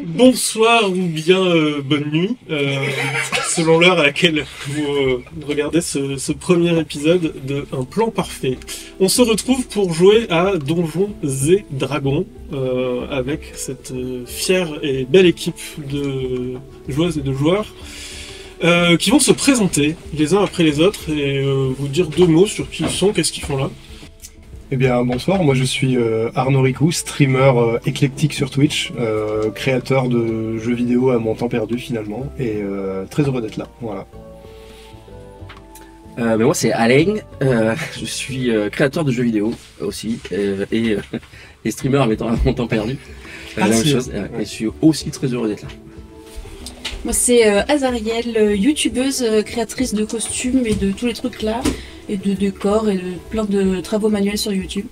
Bonsoir ou bien bonne nuit, selon l'heure à laquelle vous regardez ce premier épisode de Un plan parfait. On se retrouve pour jouer à Donjons et Dragons avec cette fière et belle équipe de joueuses et de joueurs qui vont se présenter les uns après les autres et vous dire deux mots sur qui ils sont, qu'est-ce qu'ils font là. Eh bien bonsoir, moi je suis Arnaud Ricou, streamer éclectique sur Twitch, créateur de jeux vidéo à mon temps perdu finalement, et très heureux d'être là, voilà. Moi c'est Alain, je suis créateur de jeux vidéo aussi, et streamer à mon temps perdu, la même chose, et je suis aussi très heureux d'être là. Moi c'est Azariel, youtubeuse, créatrice de costumes et de tous les trucs là, et de décors et de plein de travaux manuels sur YouTube.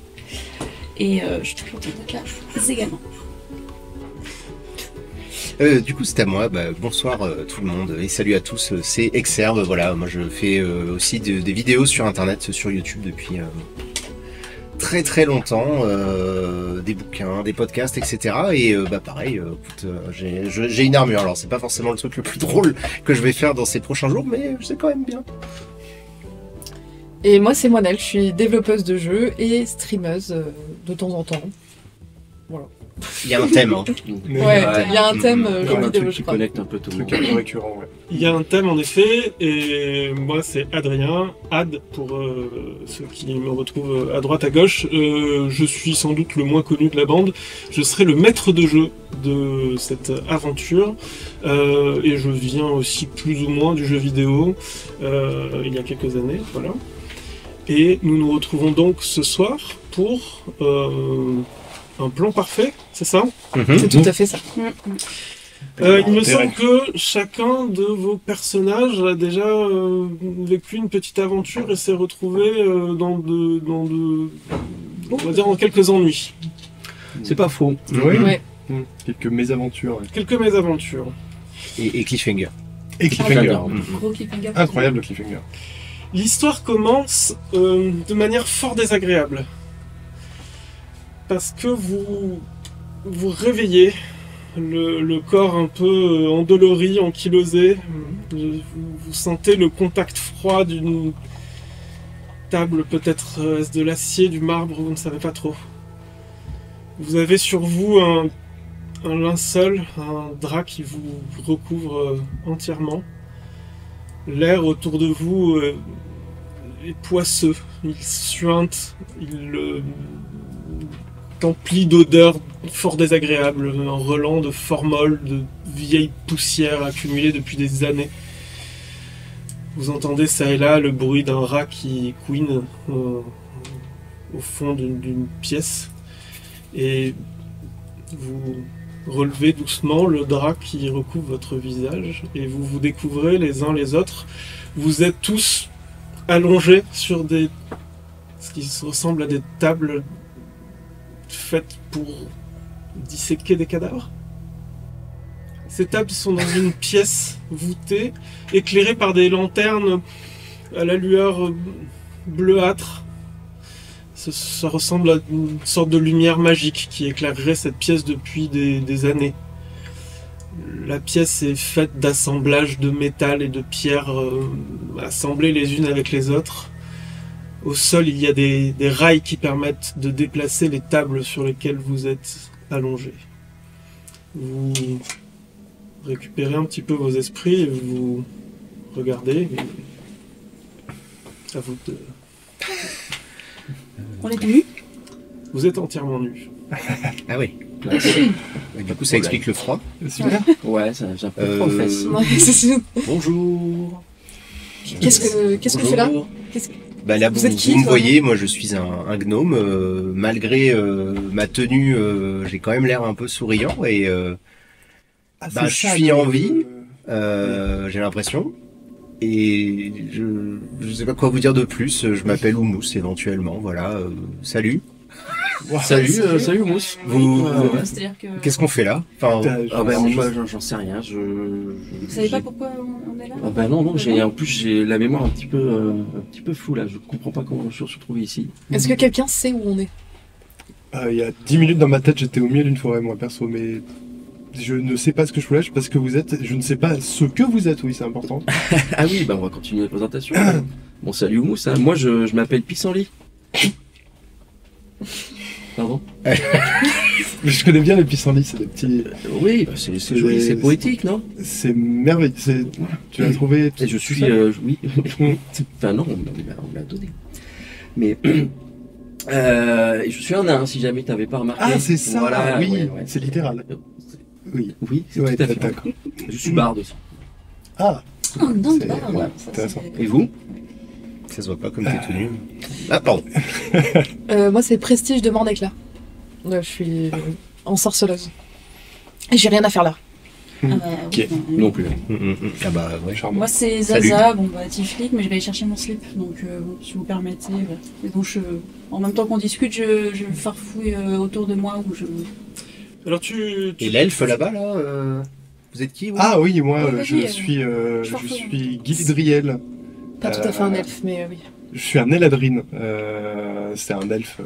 Et je suis très contente d'être là également. Du coup c'est à moi, bonsoir tout le monde et salut à tous, c'est Exerve, voilà, moi je fais aussi des vidéos sur internet, sur YouTube depuis très très longtemps, des bouquins, des podcasts, etc. Et pareil, écoute, j'ai une armure, alors c'est pas forcément le truc le plus drôle que je vais faire dans ces prochains jours, mais c'est quand même bien. Et moi c'est Moinel, je suis développeuse de jeux et streameuse de temps en temps. Voilà. Il y a un thème, hein. Ouais, il y a un thème jeux vidéo, qui connecte un peu tout le monde. Un peu récurrent, ouais. Il y a un thème en effet, et moi c'est Adrien, Ad pour ceux qui me retrouvent à droite à gauche. Je suis sans doute le moins connu de la bande, je serai le maître de jeu de cette aventure, et je viens aussi plus ou moins du jeu vidéo il y a quelques années, voilà. Et nous nous retrouvons donc ce soir pour un plan parfait, c'est ça ? C'est tout à fait ça. Il me semble que chacun de vos personnages a déjà vécu une petite aventure et s'est retrouvé dans quelques ennuis. C'est pas faux. Oui. Ouais. Quelques mésaventures. Ouais. Quelques mésaventures. Et cliffhanger. Et cliffhanger. Gros cliffhanger. Incroyable cliffhanger. L'histoire commence de manière fort désagréable. Parce que vous réveillez, le corps un peu endolori, ankylosé. Vous sentez le contact froid d'une table, peut-être est-ce de l'acier, du marbre, vous ne savez pas trop. Vous avez sur vous un linceul, un drap qui vous recouvre entièrement. L'air autour de vous est poisseux, il suinte, il empli d'odeurs fort désagréables, un relent de formol, de vieille poussière accumulée depuis des années. Vous entendez ça et là le bruit d'un rat qui couine au fond d'une pièce, et vous relevez doucement le drap qui recouvre votre visage et vous vous découvrez les uns les autres. Vous êtes tous allongés sur ce qui ressemble à des tables faites pour disséquer des cadavres. Ces tables sont dans une pièce voûtée, éclairée par des lanternes à la lueur bleuâtre. Ça ressemble à une sorte de lumière magique qui éclairerait cette pièce depuis des années. La pièce est faite d'assemblages de métal et de pierres assemblées les unes avec les autres. Au sol, il y a des rails qui permettent de déplacer les tables sur lesquelles vous êtes allongés. Vous récupérez un petit peu vos esprits et vous regardez. À vous de... On est nus ? Vous êtes entièrement nus. Ah oui. Du coup ça explique le froid. Super. Ouais, ça j'ai un peu trop fesses. Ouais, c'est sûr. Bonjour. Qu'est-ce que tu fais là? Bah là, Vous êtes qui, vous me toi voyez, moi je suis un gnome. Malgré ma tenue, j'ai quand même l'air un peu souriant et Ah, bah, je suis en vie. J'ai l'impression. Et je sais pas quoi vous dire de plus. Je m'appelle Oumous éventuellement. Voilà. Salut. Salut Mousse. Vous, C'est-à-dire que. qu'est-ce qu'on fait là? Enfin, Ah ben moi j'en sais rien. Vous savez pas pourquoi on est là? Ah bah non, en plus j'ai la mémoire un petit peu floue là, je comprends pas comment je suis retrouvé ici. Est-ce que quelqu'un sait où on est? Il y a 10 minutes dans ma tête, j'étais au milieu d'une forêt, moi, perso, mais je ne sais pas ce que je fais là, je sais pas ce que vous êtes, je ne sais pas ce que vous êtes, oui, c'est important. Ah oui, bah on va continuer la présentation. Bon salut Mousse, hein. Moi je m'appelle Pissenlit. Pardon? Mais je connais bien les pissenlits, c'est des petits... Oui, bah, c'est joli, c'est poétique, non? C'est merveilleux, tu l'as trouvé... Et je suis, oui, enfin non, on l'a donné. Mais je suis un nain, si jamais t'avais pas remarqué. Ah, c'est ça, voilà, oui, ouais. c'est littéral. Oui, Oui, c'est ouais, tout à fait. d'accord. Je suis barde aussi. Ah, Oh non, C'est- bah, ouais, ça, intéressant. Et vous? ça se voit pas comme t'es tenu. Ah pardon. Moi, c'est Prestige de Mordecla. Je suis ensorceleuse. Et j'ai rien à faire là. Ah bah, Ok. oui, Non plus. Ah bah ouais. charmant. Moi c'est Salut. Zaza, bon bah Tiflik, mais je vais aller chercher mon slip, donc bon, si vous permettez. Voilà. Et donc en même temps qu'on discute, je farfouille autour de moi où je. Alors tu Et l'elfe là-bas là, vous êtes qui vous? Ah oui, moi, Ouais, je vas-y, suis farfouille. Gilidriel. Pas tout à fait un elfe, mais oui. Je suis un Eladrin. C'est un elfe.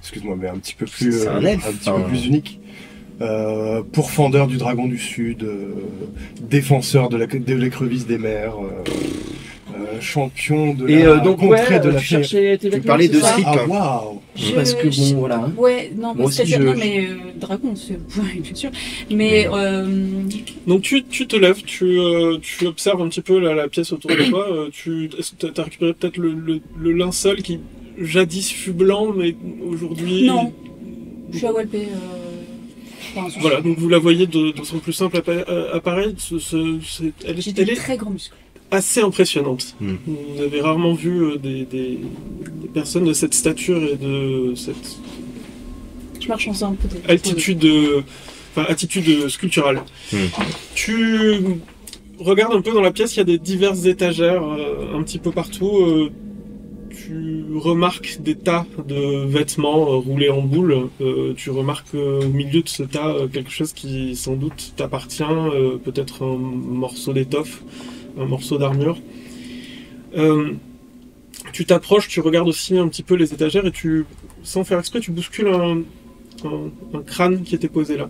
Excuse-moi, mais un petit peu plus, C'est un elfe, un petit enfin. peu plus unique. Pourfendeur du dragon du sud, défenseur de l'écrevisse des mers, champion de Et la donc contrée ouais, de la tu fée. cherchais tes Tu vêtements, parlais c'est de ça slip. Ah waouh! Parce que bon, voilà. hein. Ouais, non, Moi aussi, c'est-à-dire, je- non, mais dragon, c'est ouais, bien sûr. Mais Donc tu te lèves, tu observes un petit peu la pièce autour de toi. Est-ce que t'as récupéré peut-être le linceul qui jadis fut blanc, mais aujourd'hui... non, je suis à Walpé. Pas un souci. Voilà, donc vous la voyez de son plus simple appareil. Elle J'ai est des très grands muscles. assez impressionnante. Hmm. Vous avez rarement vu des personnes de cette stature et de cette Je marche ensemble peut-être. attitude sculpturale. Hmm. Tu regardes un peu dans la pièce, il y a des diverses étagères un petit peu partout. Tu remarques des tas de vêtements roulés en boule. Tu remarques au milieu de ce tas quelque chose qui sans doute t'appartient, peut-être un morceau d'étoffe, un morceau d'armure. Tu t'approches, tu regardes aussi un petit peu les étagères et tu, sans faire exprès, tu bouscules un crâne qui était posé là.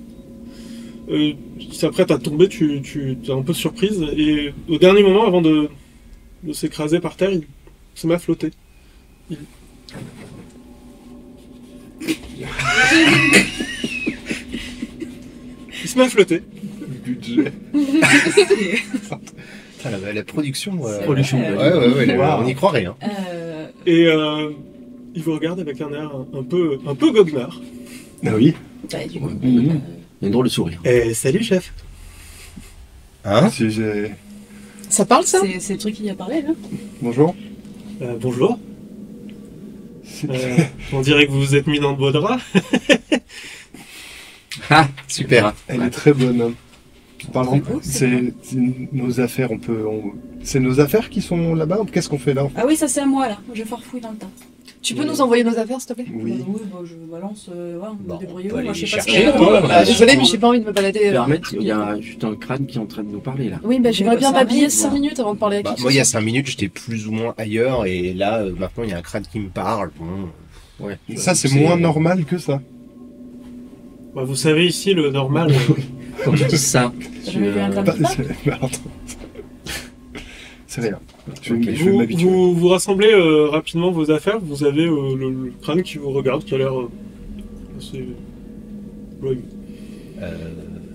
Il s'apprête à tomber, tu es un peu surprise et au dernier moment, avant de s'écraser par terre, il se met à flotter. Il se met à flotter. Budget. Putain, la production. Production, Ouais, Wow. on y croirait. Hein. Et il vous regarde avec un air un peu goguenard. Ah oui. Bah, du coup, Ouais. Il y a une drôle de sourire. Salut chef. Hein? Si j'ai- Ça parle, ça? c'est le truc qui y a parlé là. Bonjour. Bonjour. On dirait que vous vous êtes mis dans de beaux draps. Ah, super. Elle est très bonne. Hein. Parlant, C'est c'est nos affaires, c'est nos affaires qui sont là-bas. Qu'est-ce qu'on fait là? Ah oui, ça c'est à moi là. Je farfouille dans le tas. Tu peux nous envoyer nos affaires, s'il te plaît? Oui. Oui, bah, je balance. Ouais, on Bon, va débrouiller. on peut Moi, aller je sais pas ce chercher, qu'il y a. quoi. Bah, désolé, mais j'ai pas envie de me balader. Permettre, il y a juste un crâne qui est en train de nous parler là. Oui, bah j'aimerais Oui, bien ça m'habiller arrive, 5 minutes avant de parler avec Bah, qui moi, que il y a ce 5 minutes, j'étais plus ou moins ailleurs, et là, maintenant, il y a un crâne qui me parle. Bon. Ouais. Ça, c'est moins normal que ça. Bah, vous savez ici le normal. Quand tu dis ça, T'as tu, jamais vu un crâne Bah, qui parle bah, attends. C'est rien. Je Ok. vais m'habituer. Vous rassemblez rapidement vos affaires. Vous avez le crâne qui vous regarde, qui a l'air assez joyeux.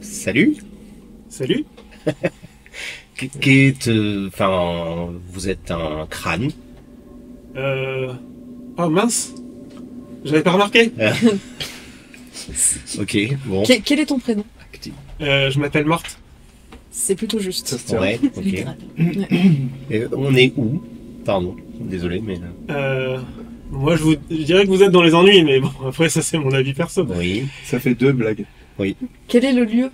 Salut. Salut. Enfin, vous êtes un crâne. Oh mince. J'avais pas remarqué. Ok, bon. Quel est ton prénom? Je m'appelle Marthe. C'est plutôt Ça juste. se tient. Ouais, ok. Littéral. Et on est où? Pardon. Désolé, mais... Moi, je dirais que vous êtes dans les ennuis, mais bon, après, ça, c'est mon avis perso. Oui, Ça fait 2 blagues. Quel est le lieu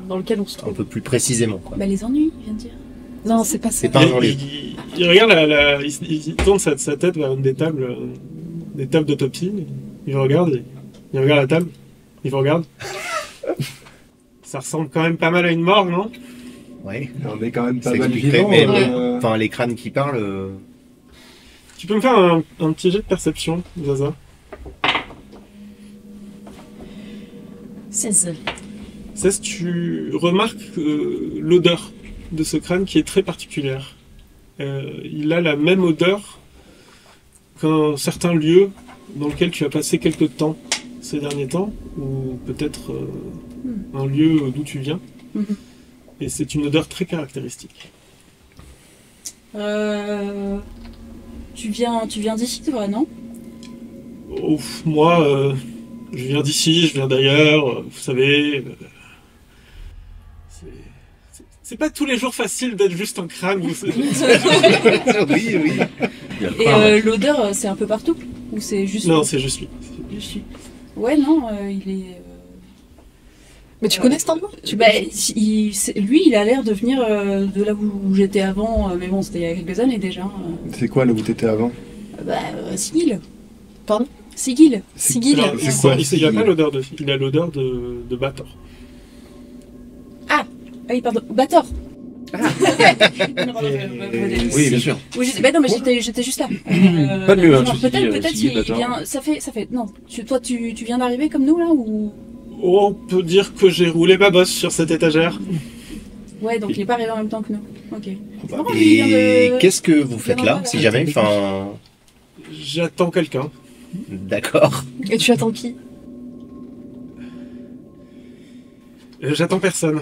dans lequel on se un trouve? peu plus précisément, quoi. Bah, les ennuis, je viens de dire. Non, c'est pas ça. C'est pas un grand lieu. Il regarde il tourne sa tête vers une des tables d'autopsie. Il regarde la table. Il vous regarde. Ça ressemble quand même pas mal à une morgue, non? Ouais. On est quand même pas Ça mal expliquerait, vivant. mais enfin, les crânes qui parlent... Tu peux me faire un petit jet de perception, Zaza? 16. 16, tu remarques l'odeur de ce crâne qui est très particulière. Il a la même odeur qu'un certain lieu dans lequel tu as passé quelques temps ces derniers temps, ou peut-être un lieu d'où tu viens. Mhm. Et c'est une odeur très caractéristique. Tu viens d'ici, toi, non? Moi, je viens d'ici, je viens d'ailleurs, vous savez. C'est pas tous les jours facile d'être juste un crâne. Vous savez. Oui, oui. Et l'odeur, c'est un peu partout? Ou c'est juste... Non, c'est juste lui. Je suis... Ouais, non, il est... Mais tu connais cet endroit? Bah, lui, il a l'air de venir de là où j'étais avant, mais bon, c'était il y a quelques années déjà. C'est quoi là où t'étais avant? Sigil. Pardon? Sigil. Sigil. Alors, c'est quoi, il a pas l'odeur de... Il a l'odeur de Bator. Ah oui, pardon. Bator. Oui, bien sûr. Bah non, mais j'étais juste là. Pas de mieux, hein, genre, je te dis, peut-être Sigil, il Bator. vient... Ça fait... Non, toi, tu viens d'arriver comme nous, là, ou... Oh, on peut dire que j'ai roulé ma bosse sur cette étagère. Ouais, donc il est pas arrivé en même temps que nous. Ok. C'est marrant, lui, il vient Et de- qu'est-ce que vous faites là, si jamais? Enfin... J'attends quelqu'un. D'accord. Et tu attends qui? J'attends personne.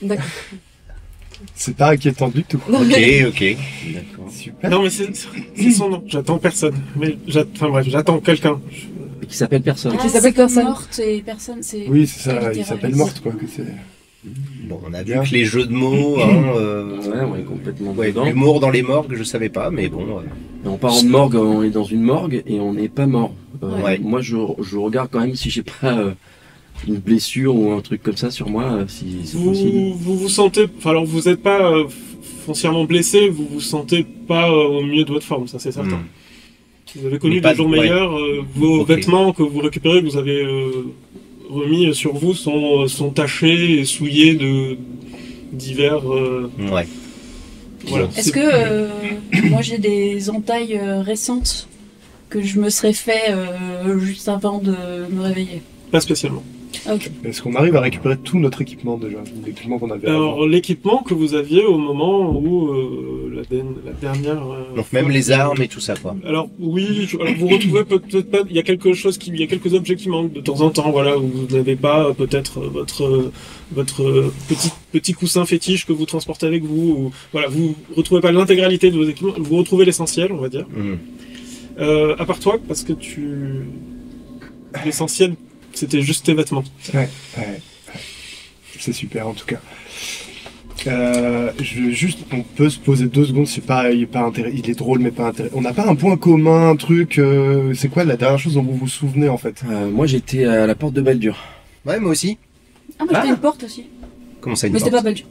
D'accord. C'est pas inquiétant du tout. Non, Ok, mais... ok. D'accord. Super. Non, mais c'est son nom. J'attends personne. Mais enfin bref, j'attends quelqu'un. Et qui s'appelle personne. Qui s'appelle personne. Morte et personne, c'est... Oui, c'est ça, il littéraire. s'appelle Morte quoi. Que c'est... Bon, on a vu Bien. que les jeux de mots, hein, Ouais, on est complètement ouais, dedans. l'humour dans les morgues, je savais pas, mais bon... Et on part en morgue, on est dans une morgue et on n'est pas mort. Ouais. Moi, je regarde quand même si j'ai pas une blessure ou un truc comme ça sur moi, si c'est possible. Vous sentez... Enfin, alors, vous n'êtes pas foncièrement blessé, vous vous sentez pas au mieux de votre forme, ça c'est certain. Vous avez connu Mais pas des jours de- ouais. meilleurs, vos Ok. vêtements que vous récupérez, que vous avez remis sur vous, sont tachés et souillés de divers... Ouais. voilà. Est-ce que moi j'ai des entailles récentes que je me serais fait juste avant de me réveiller? Pas spécialement. Ok. Est-ce qu'on arrive à récupérer tout notre équipement déjà? L'équipement qu'on avait avant. Alors, l'équipement que vous aviez au moment où la dernière... Donc même les armes et tout ça, quoi. Alors oui, alors vous retrouvez peut-être pas. Il y a quelque chose il y a quelques objets qui manquent de temps en temps, voilà, où vous n'avez pas peut-être votre petit coussin fétiche que vous transportez avec vous. Ou, voilà, vous retrouvez pas l'intégralité de vos équipements, vous retrouvez l'essentiel, on va dire. À part toi, parce que l'essentiel, c'était juste tes vêtements. Ouais. C'est super en tout cas. On peut se poser 2 secondes, il est drôle mais pas intéressant. On n'a pas un point commun, un truc, c'est quoi la dernière chose dont vous vous souvenez en fait? Moi, j'étais à la porte de Baldur. Ouais, moi aussi. Ah, moi j'étais une porte aussi. Comment ça, une Mais c'était porte? pas Baldur.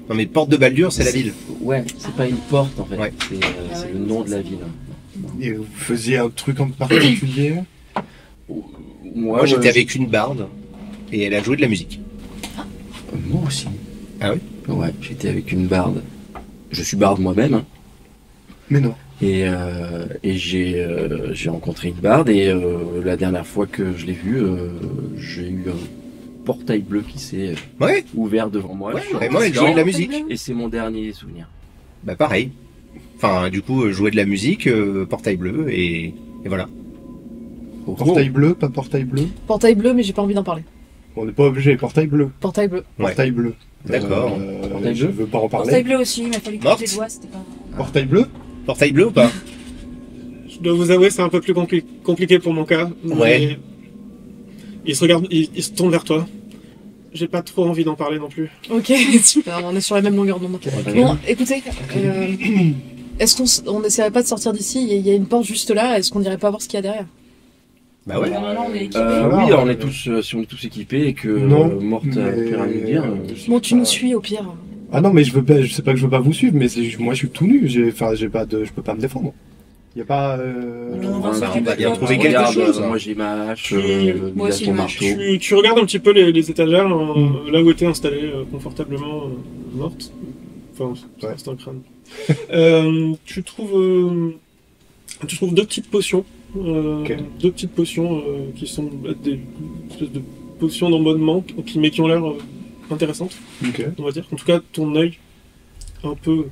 Non, mais porte de Baldur, c'est la ville. Ouais, c'est pas une porte en fait. Ouais. C'est le nom de la ville. Et vous faisiez un truc en particulier? Moi, j'étais avec une barde et elle a joué de la musique. Moi aussi. Ah oui? Ouais, j'étais avec une barde. Je suis barde moi-même. Hein. Mais non. Et j'ai rencontré une barde et la dernière fois que je l'ai vue, j'ai eu un portail bleu qui s'est Ouais, ouvert devant moi. ouais, Je suis vraiment, elle rentré jouait de la dedans, musique. et c'est mon dernier souvenir. Bah pareil. Enfin, du coup, jouer de la musique, portail bleu et voilà. Portail bleu, pas portail bleu? Portail bleu, mais j'ai pas envie d'en parler. On n'est pas obligé, portail bleu. Portail bleu. Ouais. Portail bleu. D'accord. Portail Je bleu veux pas en Portail parler. bleu aussi, mais il fallait Morte. couper les doigts, c'était pas... Portail bleu? Portail bleu ou pas? Je dois vous avouer, c'est un peu plus compliqué pour mon cas. mais Ouais. Il se regarde, il se tourne vers toi. J'ai pas trop envie d'en parler non plus. Ok, super, on est sur la même longueur d'onde. Bon, écoutez, Est-ce qu'on n'essaierait pas de sortir d'ici? Il y a une porte juste là, est-ce qu'on n'irait pas voir ce qu'il y a derrière? Bah ouais. Normalement, on est équipés. Oui, on est tous, si on est tous équipés et que Non, Morte a mais- plus rien à nous dire. Bon, tu nous suis au pire. Ah non, mais je sais pas que je veux pas vous suivre, mais moi je suis tout nu, j'ai pas je peux pas me défendre. Y a pas. On va on va bien de trouver toi. quelque Regarde, chose. moi j'ai ma hache, Moi aussi, ton ma marteau. Tu regardes un petit peu les étagères, là où était installée confortablement Morte. Enfin, Ouais. c'est un crâne. Tu trouves deux petites potions. Ok. Deux petites potions qui sont des espèces de potions d'embaumement mais qui ont l'air intéressantes, Ok. on va dire. En tout cas, ton œil un peu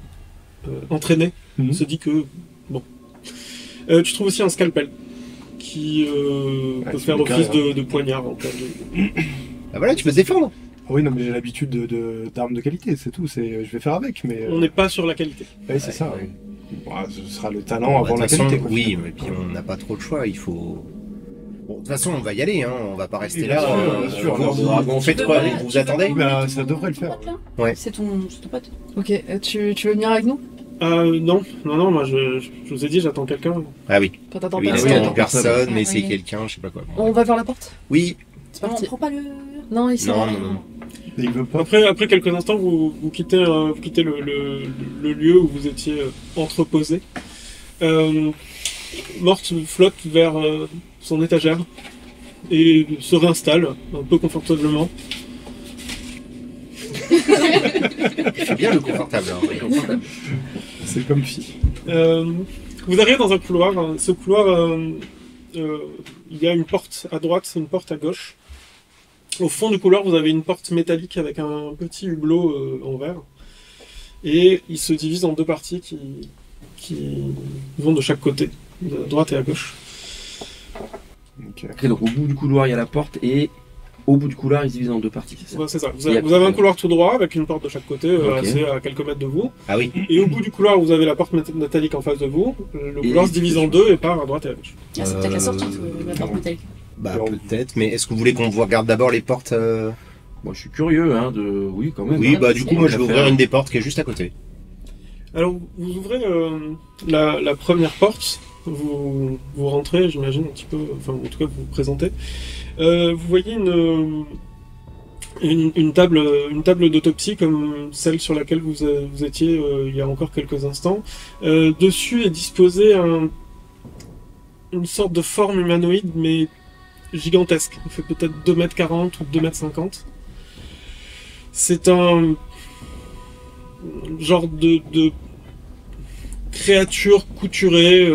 entraîné Mhm. se dit que bon. Tu trouves aussi un scalpel qui peut c'est faire le office carré, de poignard en cas de... Bah voilà, tu peux te défendre. Ah oui, non, mais j'ai l'habitude d'armes de qualité, c'est tout. Je vais faire avec, mais. On n'est pas sur la qualité. Oui, c'est ça. Ouais. Ouais, ce sera le talent Bon, avant de la toute façon, qualité. Quoi. oui, et puis on n'a pas trop de choix, il faut... Bon, de toute façon, on va y aller, hein, on va pas rester Oui, là. bien sûr, Vous faites quoi? Vous vous attendez? Bah, ça devrait le faire. Ouais. C'est ton pote. Ok, tu veux venir avec nous? Non, moi je vous ai dit, j'attends quelqu'un. Ah oui, Enfin, t'attends oui, personne. il attends y a personne, mais Ah, c'est oui. quelqu'un, je sais pas quoi. On va vers la porte? Oui, C'est On parti. prend pas le... Non, il s'en non, va. non, non. Et il veut pas. Après quelques instants, vous quittez le lieu où vous étiez entreposé. Morte flotte vers son étagère et se réinstalle un peu confortablement. Il fait bien le confortable. Hein. C'est comme fille. Vous arrivez dans un couloir. Ce couloir, il y a une porte à droite, une porte à gauche. Au fond du couloir, vous avez une porte métallique avec un petit hublot en verre. Et il se divise en deux parties qui vont de chaque côté, de droite et à gauche. Ok. Ok, donc au bout du couloir il y a la porte et au bout du couloir il se divise en deux parties, c'est ça? Ouais, c'est ça. Il y a- Vous avez un couloir tout droit avec une porte de chaque côté, Ok. assez à quelques mètres de vous. Ah oui, Et au bout du couloir, vous avez la porte métallique en face de vous. Le couloir se divise en deux et part à droite et à gauche. Ah, c'est peut-être la sortie de la porte métallique. bah peut-être, mais est-ce que vous voulez qu'on vous regarde d'abord les portes Moi je suis curieux, hein, oui quand même. Oui, hein. bah du coup, moi je vais L'affaire. ouvrir une des portes qui est juste à côté. Alors, vous ouvrez la première porte, vous rentrez, j'imagine, un petit peu, enfin, en tout cas, vous vous présentez. Vous voyez une table d'autopsie comme celle sur laquelle vous étiez il y a encore quelques instants. Dessus est disposé une sorte de forme humanoïde, mais gigantesque. Il fait peut-être 2,40 m ou 2,50 m. C'est un genre de créature couturée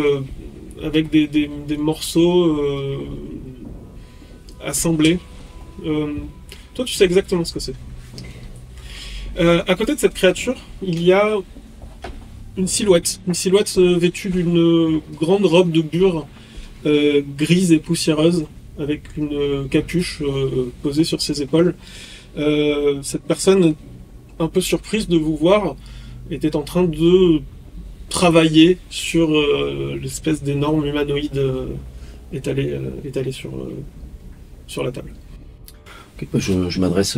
avec des morceaux assemblés. Toi, tu sais exactement ce que c'est. À côté de cette créature, il y a une silhouette vêtue d'une grande robe de bure grise et poussiéreuse, avec une capuche posée sur ses épaules. Cette personne, un peu surprise de vous voir, était en train de travailler sur l'espèce d'énorme humanoïde étalé sur la table. Ok, bah, je m'adresse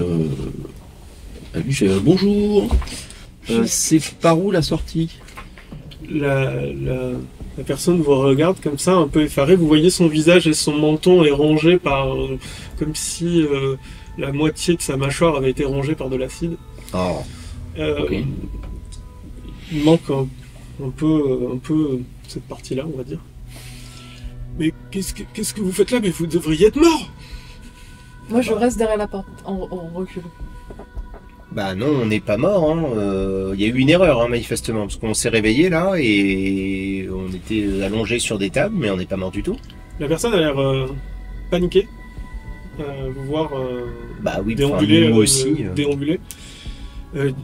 à lui, je fais bonjour. C'est par où la sortie? La personne vous regarde comme ça, un peu effarée. Vous voyez son visage et son menton est rongé par... comme si la moitié de sa mâchoire avait été rongée par de l'acide. Oh. Ok. Il manque un peu cette partie-là, on va dire. Mais qu'est-ce que vous faites là? Mais vous devriez être mort! Moi, je reste derrière la porte, en recul. Bah non, on n'est pas mort. Il y a eu une erreur, hein, manifestement, parce qu'on s'est réveillé là et on était allongé sur des tables, mais on n'est pas mort du tout. La personne a l'air paniquée. Vous voir Bah oui, déambuler. nous aussi. Déambuler.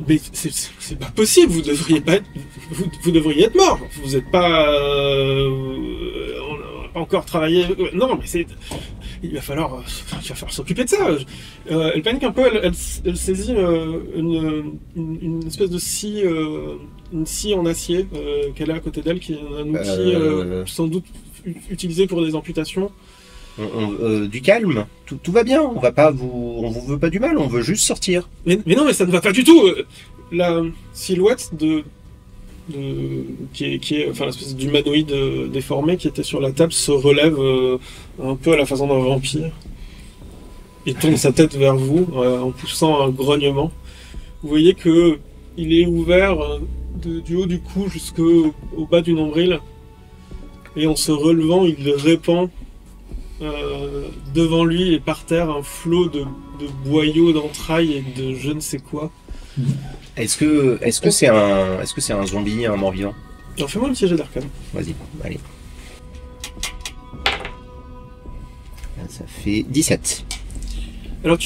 Mais c'est pas possible, vous devriez pas être, vous devriez être mort. Vous n'êtes pas... on n'a pas encore travaillé... non, mais c'est... Il va falloir s'occuper de ça. Elle panique un peu, elle saisit une espèce de scie, une scie en acier qu'elle a à côté d'elle, qui est un outil sans doute utilisé pour des amputations. Du calme, tout va bien. On vous veut pas du mal, on veut juste sortir. Mais non, mais ça ne va pas du tout. La silhouette de enfin l'espèce d'humanoïde déformé qui était sur la table se relève un peu à la façon d'un vampire et tourne sa tête vers vous en poussant un grognement. Vous voyez que il est ouvert du haut du cou jusqu'au bas du nombril et en se relevant il répand devant lui et par terre un flot de boyaux d'entrailles et de je ne sais quoi. Est-ce que c'est un zombie, un mort-vivant? Alors fais-moi un petit jet d'arcane. Vas-y, allez. Là, ça fait 17. Alors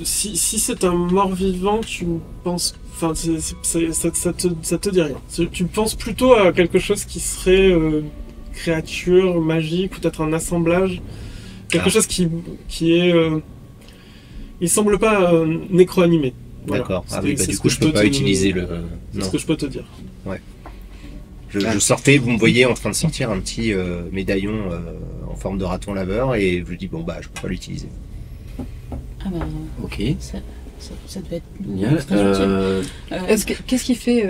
si c'est un mort-vivant, tu penses, enfin ça te dit rien. Tu penses plutôt à quelque chose qui serait créature magique, peut-être un assemblage, quelque chose qui est, il semble pas nécro-animé. Voilà. D'accord. Ah C'est- oui, bah c'est du ce coup que je peux pas utiliser le. C'est Non. ce que je peux te dire. Je sortais, vous me voyez en train de sortir un petit médaillon en forme de raton laveur et je dis bon bah je peux pas l'utiliser. Ah bah, Ok. ça devait être Génial. très utile. Qu'est-ce qu'il fait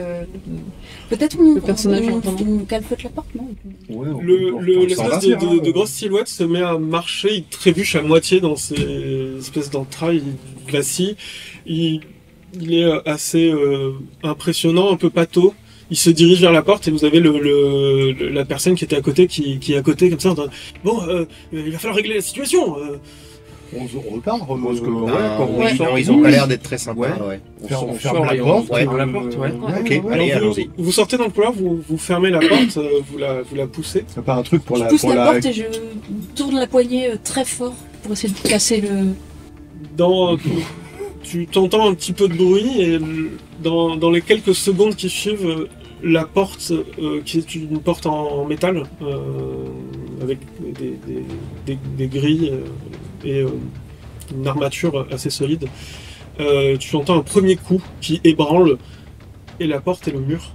Peut-être le personnage on calfote la porte, non? Ouais, L'espèce de grosse silhouette se met à marcher, il trébuche à moitié dans ces espèces d'entrailles, il vacille. Il est assez impressionnant, un peu pâteau. Il se dirige vers la porte et vous avez la personne qui était à côté, qui est à côté comme ça. Bon, il va falloir régler la situation. On repart. Parce que, Ouais. Non, ils ont pas l'air d'être très sympas. Ouais. On ferme sort la et porte. ouais. ferme la porte, ouais. Ok, Ouais. allez, Alors, allons-y. vous sortez dans le couloir, vous fermez la porte, vous la poussez. C'est pas un truc pour Je la. pousse Pour la la... porte et je tourne la poignée très fort pour essayer de casser le... Tu t'entends un petit peu de bruit et dans les quelques secondes qui suivent, la porte, qui est une porte en métal, avec des grilles et une armature assez solide, tu entends un premier coup qui ébranle et la porte et le mur.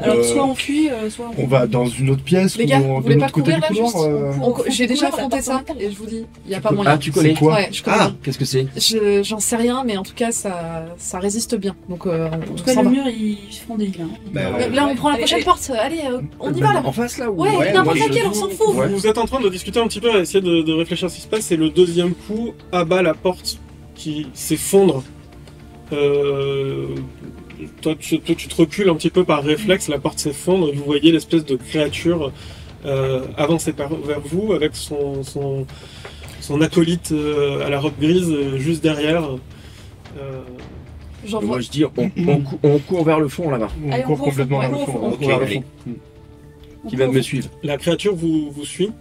Alors Euh, soit on fuit, soit On va dans une autre pièce Les ou gars, de vous voulez l'autre pas côté courir du là, couloir. juste J'ai déjà Courir, affronté la ça porte en métal. et je vous dis, il n'y a pas moyen. Ah, tu connais? C'est quoi Ouais, je connais. Ah. Qu'est-ce que c'est? J'en sais rien, mais en tout cas, ça résiste bien. Donc, En tout cas, s'en le va. mur, il fond des là. Bah, ouais. Là, on prend la Allez, prochaine allez. porte. Allez, on y va là. En face là ou... Ouais, Ouais, n'importe moi, laquelle, on s'en fout. Ouais. Vous êtes en train de discuter un petit peu, à essayer de réfléchir à ce qui se passe, et le deuxième coup abat la porte qui s'effondre. Toi, tu te recules un petit peu par réflexe, la porte s'effondre, et vous voyez l'espèce de créature avancer vers vous avec son acolyte à la robe grise juste derrière. J'envoie. Moi je dis, on court vers le fond là-bas. On Allez, on court court au complètement fond, vers le ouais, fond. on On court court vers le allez. fond. Qui va me suivre? La créature vous suit.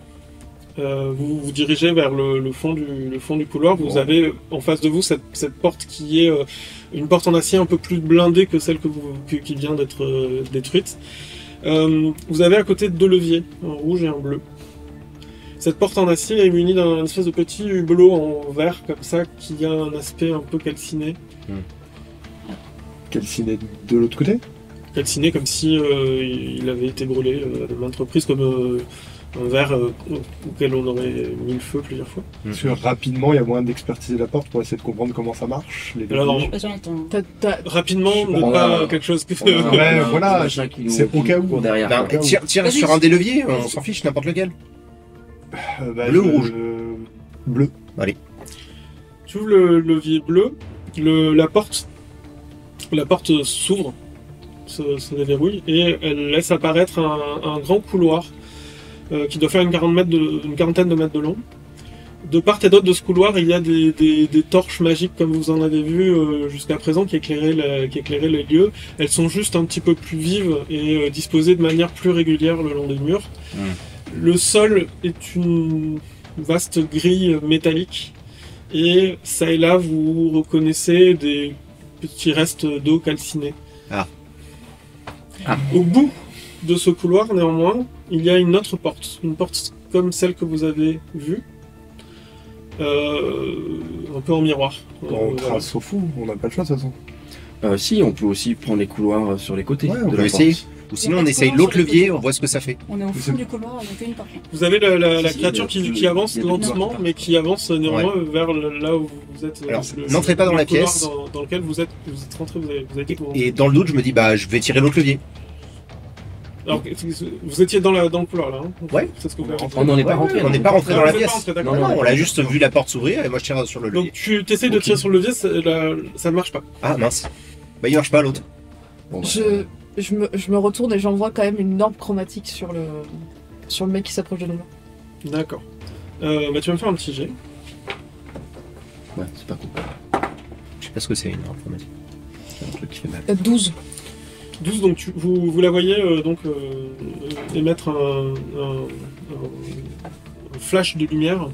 Vous vous dirigez vers le fond du couloir. Vous Bon. avez en face de vous cette porte qui est une porte en acier un peu plus blindée que celle qui vient d'être détruite. Vous avez à côté deux leviers, un rouge et un bleu. Cette porte en acier est munie d'un espèce de petit hublot en verre comme ça qui a un aspect un peu calciné. Calciné de l'autre côté. Calciné comme si il avait été brûlé à maintes reprises comme un verre auquel on aurait mis le feu plusieurs fois. Parce que rapidement, il y a moyen d'expertiser la porte pour essayer de comprendre comment ça marche. Les Alors, leviers. J'entends. rapidement, Je sais ne pas, pas on a- quelque chose que... Ouais, voilà, Machin qui nous- c'est au qui cas nous où. court derrière. Ben, quoi. tire Vas-y. sur un des leviers, on s'en fiche, n'importe lequel. Bah, Bleu ou rouge Bleu. Tu ouvres le levier bleu, la porte s'ouvre, se déverrouille, et elle laisse apparaître un grand couloir qui doit faire une quarantaine de mètres de long. De part et d'autre de ce couloir, il y a des torches magiques comme vous en avez vu jusqu'à présent qui éclairaient les lieux. Elles sont juste un petit peu plus vives et disposées de manière plus régulière le long des murs. Le sol est une vaste grille métallique et ça et là vous reconnaissez des petits restes d'eau calcinée. Ah. Ah. Au bout de ce couloir, néanmoins, il y a une autre porte, une porte comme celle que vous avez vue, un peu en miroir. On Voilà. trace au fou, on n'a pas le choix de toute façon. Si, on peut aussi prendre les couloirs sur les côtés Ouais, on de peut la essayer. porte. Ou sinon on essaye l'autre levier, on voit ce que ça fait. On est au fond du couloir, on fait une par une. Vous avez la Si, créature qui avance il y a des lentement, couloirs. mais qui avance néanmoins vers là où vous êtes. Alors, n'entrez pas dans la couloir pièce. Dans lequel vous êtes rentré, vous avez été couru. Et dans le doute, je me dis, bah, je vais tirer l'autre levier. Alors, vous étiez dans le couloir là, hein. Ouais. C'est ce que vous avez On n'en est pas Ouais, rentré. on n'est pas rentré dans la Vous êtes pas pièce. rentré, d'accord. Non, Non, on l'a juste vu la porte s'ouvrir et moi je tire sur le levier. Donc tu essayes de tirer sur le levier, ça ne marche pas. Ah mince. Bah il marche pas l'autre. Bon, bah, Je me retourne et j'envoie quand même une orbe chromatique sur le mec qui s'approche de nous. D'accord. Bah, tu vas me faire un petit jet. ouais, c'est pas cool. Je sais pas ce que c'est une informatique. C'est un truc qui fait mal. 12. 12, donc vous la voyez émettre un flash de lumière.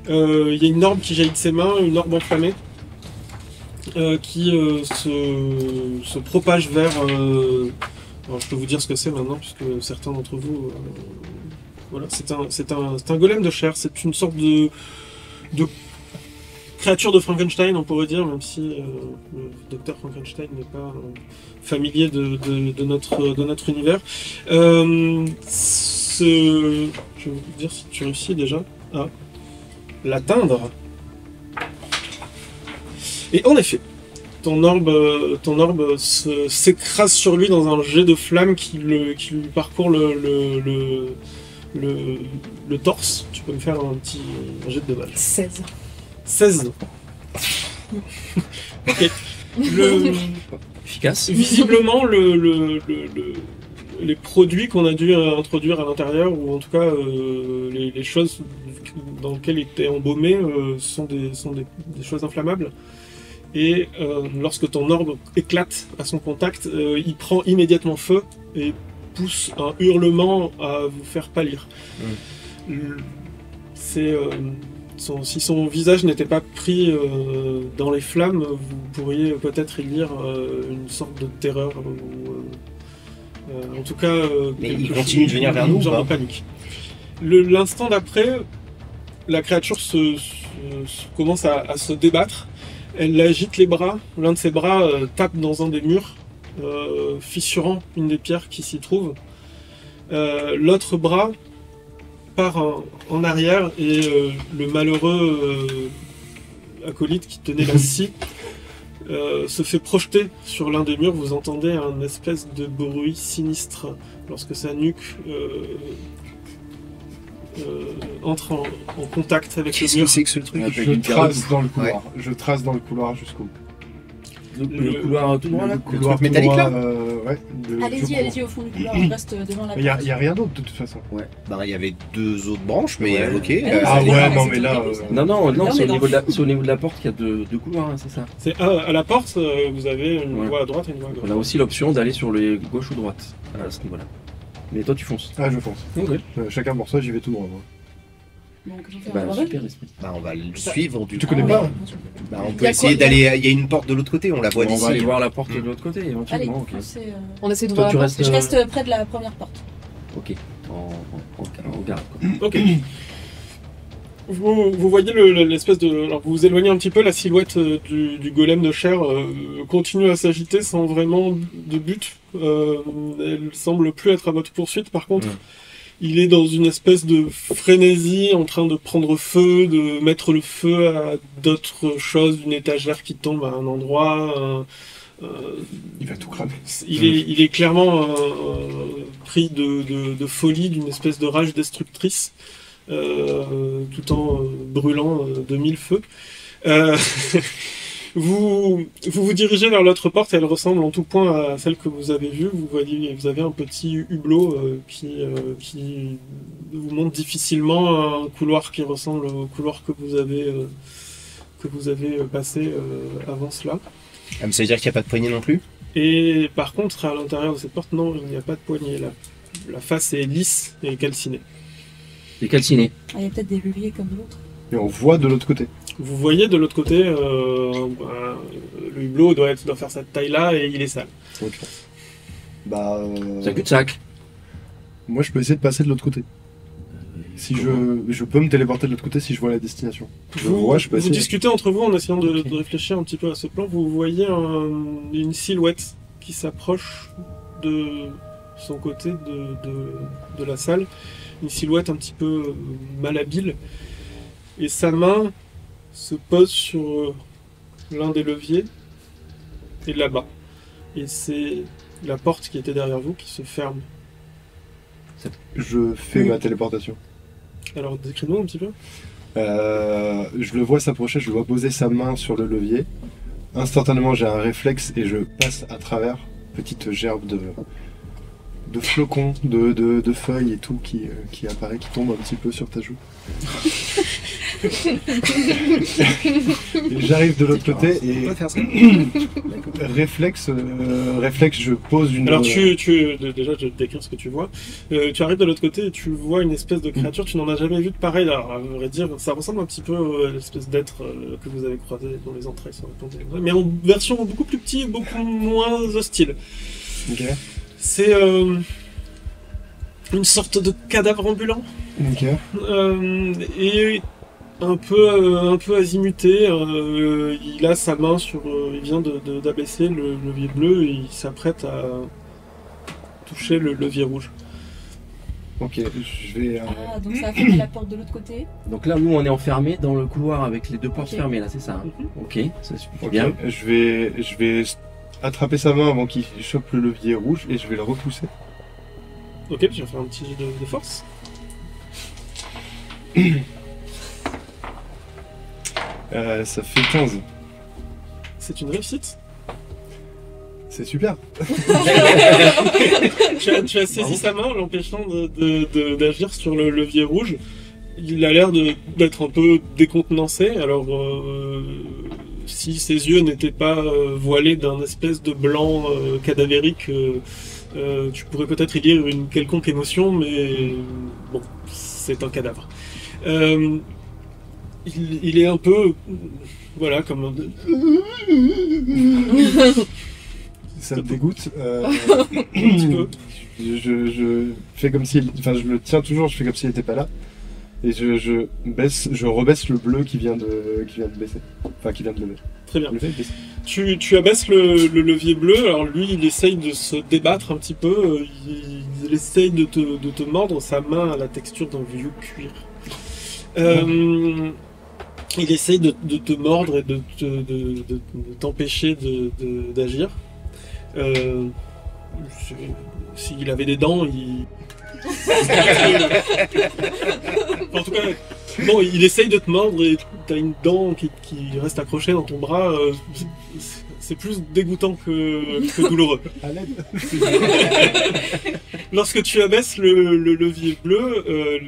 Il y a une orbe qui jaillit de ses mains, une orbe enflammée, qui se propage vers... alors je peux vous dire ce que c'est maintenant, puisque certains d'entre vous... voilà, c'est un golem de chair, c'est une sorte de créature de Frankenstein, on pourrait dire, même si le docteur Frankenstein n'est pas familier de notre univers. Je vais vous dire si tu réussis déjà à l'atteindre. Et en effet, ton orbe s'écrase sur lui dans un jet de flamme qui lui parcourt le torse. Tu peux me faire un jet de dommage. 16. 16. Ok. Efficace. Visiblement, les produits qu'on a dû introduire à l'intérieur, ou en tout cas les choses dans lesquelles il était embaumé, sont des choses inflammables. Et lorsque ton orbe éclate à son contact, il prend immédiatement feu et pousse un hurlement à vous faire pâlir. Si son visage n'était pas pris dans les flammes, vous pourriez peut-être y lire une sorte de terreur, ou en tout cas... Mais il continue de venir vers nous ou genre pas de panique. L'instant d'après, la créature commence à se débattre. Elle agite les bras, l'un de ses bras tape dans un des murs, fissurant une des pierres qui s'y trouve. L'autre bras part en arrière et le malheureux acolyte qui tenait la scie se fait projeter sur l'un des murs. Vous entendez un espèce de bruit sinistre lorsque sa nuque entre en contact avec Qu'est-ce le que mur. c'est que ce truc? Avec Je une trace dans le couloir. Ouais. Je trace dans le couloir jusqu'au bout. Le couloir tout droit là. Le couloir truc métallique, tout droit, là ouais, Allez-y au fond du couloir, on reste devant la Il n'y porte. a rien d'autre de toute façon. Bah il y avait deux autres branches, mais Ouais. ok. Ah c'est ouais, vrai, non c'est mais là... tout début, Non, Non, c'est mais au dans niveau le c'est au niveau de la porte qu'il y a deux couloirs, hein, c'est ça. C'est à la porte, vous avez une Ouais. voie à droite et une voie à On gauche. a aussi l'option d'aller sur les gauche ou droite à ce niveau-là. Mais toi tu fonces. Ah, je pense. Ok. Chacun pour soi, j'y vais tout droit. Moi. Donc, je vais faire Bah un bordel. super esprit. Bah on va le suivre du Tu coup. connais pas Bah, on Il y peut a essayer quoi- d'aller. Il y a une porte de l'autre côté, on la voit On va d'ici. aller voir la porte de l'autre côté Allez, éventuellement. Ok. foncez, On essaie de Toi voir tu la restes. Je reste près de la première porte. Ok. En garde quoi. Ok. Vous voyez l'espèce de... Alors vous vous éloignez un petit peu, la silhouette du golem de chair continue à s'agiter sans vraiment de but. Elle semble plus être à votre poursuite. Par contre, il est dans une espèce de frénésie, en train de prendre feu, de mettre le feu à d'autres choses, une étagère qui tombe à un endroit. Il va tout cramer. Il est clairement pris de folie, d'une espèce de rage destructrice, tout en brûlant de mille feux. Vous dirigez vers l'autre porte, elle ressemble en tout point à celle que vous avez vue. Vous avez un petit hublot qui vous montre difficilement un couloir qui ressemble au couloir que vous avez passé avant cela. Ah, mais ça veut dire qu'il n'y a pas de poignée non plus? Et par contre, à l'intérieur de cette porte, non, il n'y a pas de poignée. La face est lisse et calcinée. Et calciné. Ah, il y a peut-être des leviers comme l'autre. Et on voit de l'autre côté. Vous voyez de l'autre côté, le hublot doit faire cette taille-là et il est sale. Ok. Bah... C'est un cul-de-sac. Moi, je peux essayer de passer de l'autre côté. Si je peux me téléporter de l'autre côté si je vois la destination. Je vois, je peux Vous essayer. discutez entre vous en essayant de réfléchir un petit peu à ce plan. Vous voyez une silhouette qui s'approche son côté de la salle, une silhouette un petit peu malhabile, et sa main se pose sur l'un des leviers et là-bas. Et c'est la porte qui était derrière vous qui se ferme. Je fais ma téléportation. Alors décris-nous un petit peu. Je le vois s'approcher, je le vois poser sa main sur le levier. Instantanément, j'ai un réflexe et je passe à travers, petite gerbe de flocons, de feuilles et tout qui apparaît, qui tombe un petit peu sur ta joue. Et j'arrive de l'autre côté et réflexe, je pose une... Alors déjà je vais te décrire ce que tu vois. Tu arrives de l'autre côté et tu vois une espèce de créature, tu n'en as jamais vu de pareil. Alors à vrai dire, ça ressemble un petit peu à l'espèce d'être que vous avez croisé dans les entrailles sur le pont, mais en version beaucoup plus petite, beaucoup moins hostile. Ok. C'est une sorte de cadavre ambulant. Ok. Et un peu azimuté. Il a sa main sur. Il vient d'abaisser le levier bleu et il s'apprête à toucher le levier rouge. Ok, je vais... Ah, donc ça a fermé la porte de l'autre côté. Donc là, nous, on est enfermés dans le couloir avec les deux portes Ok. fermées, là, c'est ça hein. Ok, ça suffit Ok, bien. je vais attraper sa main avant qu'il chope le levier rouge et je vais le repousser. Ok, puis je vais faire un petit jet de force. Ça fait 15. C'est une réussite. C'est super. Tu as saisi sa main, l'empêchant d'agir sur le levier rouge. Il a l'air d'être un peu décontenancé. Alors, si ses yeux n'étaient pas voilés d'un espèce de blanc cadavérique, tu pourrais peut-être y lire une quelconque émotion, mais bon, c'est un cadavre. Il est un peu, voilà, comme un... Ça me dégoûte. un petit peu. Je fais comme s'il... Enfin, je le tiens toujours, je fais comme s'il n'était pas là. Et je rebaisse le bleu qui vient de baisser. Enfin, qui vient de lever. Très bien. Je le fais baisser. Tu abaisses le levier bleu, alors lui il essaye de se débattre un petit peu, il essaye de te mordre, sa main a la texture d'un vieux cuir. Il essaye de te mordre et de t'empêcher d'agir. S'il avait des dents, il... En tout cas, bon, il essaye de te mordre et t'as une dent qui reste accrochée dans ton bras. C'est plus dégoûtant que douloureux. À l'aide. Lorsque tu abaisses le levier bleu,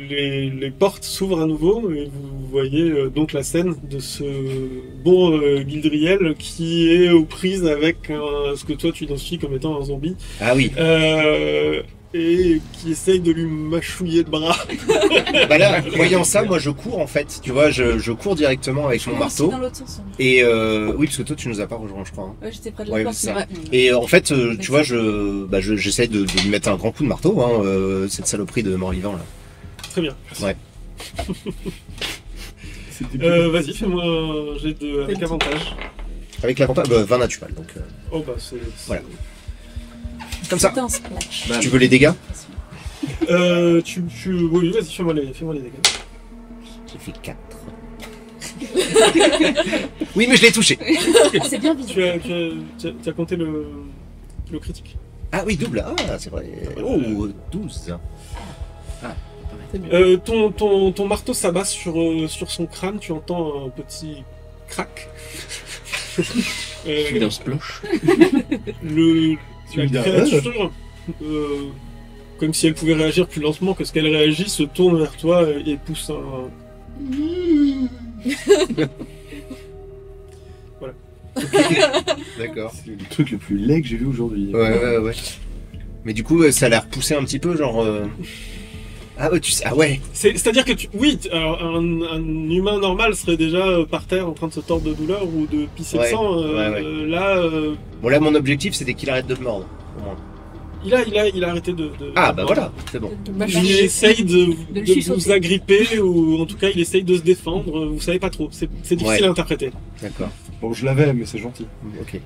les portes s'ouvrent à nouveau et vous voyez donc la scène de ce bon Gildriel qui est aux prises avec ce que toi tu identifies comme étant un zombie. Ah oui. Et qui essaye de lui mâchouiller le bras. Bah là, voyant ça, moi je cours en fait. Tu vois, je cours directement avec mon Moi aussi, marteau. dans l'autre sens. Et oui, parce que toi tu nous as pas rejoint, je crois. Hein. Ouais, j'étais près de la Ouais, porte. c'est ça. Ouais. Et en fait, tu vois, j'essaie de lui mettre un grand coup de marteau, hein, cette saloperie de mort-vivant là. Très bien. Ouais. Vas-y, fais-moi un jet avec avantage. Avec l'avantage, 20 naturel, donc Oh bah c'est... Voilà. comme ça. C'était un splash. Tu veux les dégâts? Oui, vas-y, fais-moi les dégâts. J'ai fait 4. Oui, mais je l'ai touché. C'est bien visuel. Tu as compté le critique. Ah oui, double. Ah, c'est vrai. Oh, 12. C'est mieux. Ton marteau s'abat sur son crâne, tu entends un petit crack. Je suis dans ce ploche. La créature, comme si elle pouvait réagir plus lentement que ce qu'elle réagit, se tourne vers toi et pousse un... Voilà. D'accord. C'est le truc le plus laid que j'ai vu aujourd'hui. Ouais. Mais du coup, ça a l'air poussé un petit peu, genre... Ah ouais, tu sais... Ah ouais. C'est-à-dire que alors, un humain normal serait déjà par terre en train de se tordre de douleur ou de pisser le sang. Ouais. Là, Bon, là, mon objectif, c'était qu'il arrête de me mordre, au moins. il a arrêté de... Ah, bah voilà, c'est bon. Il essaye de le vous chuchoter. agripper ou en tout cas il essaye de se défendre. Vous savez pas trop. C'est difficile Ouais. à interpréter. D'accord. Bon, je l'avais, mais c'est gentil. Ok.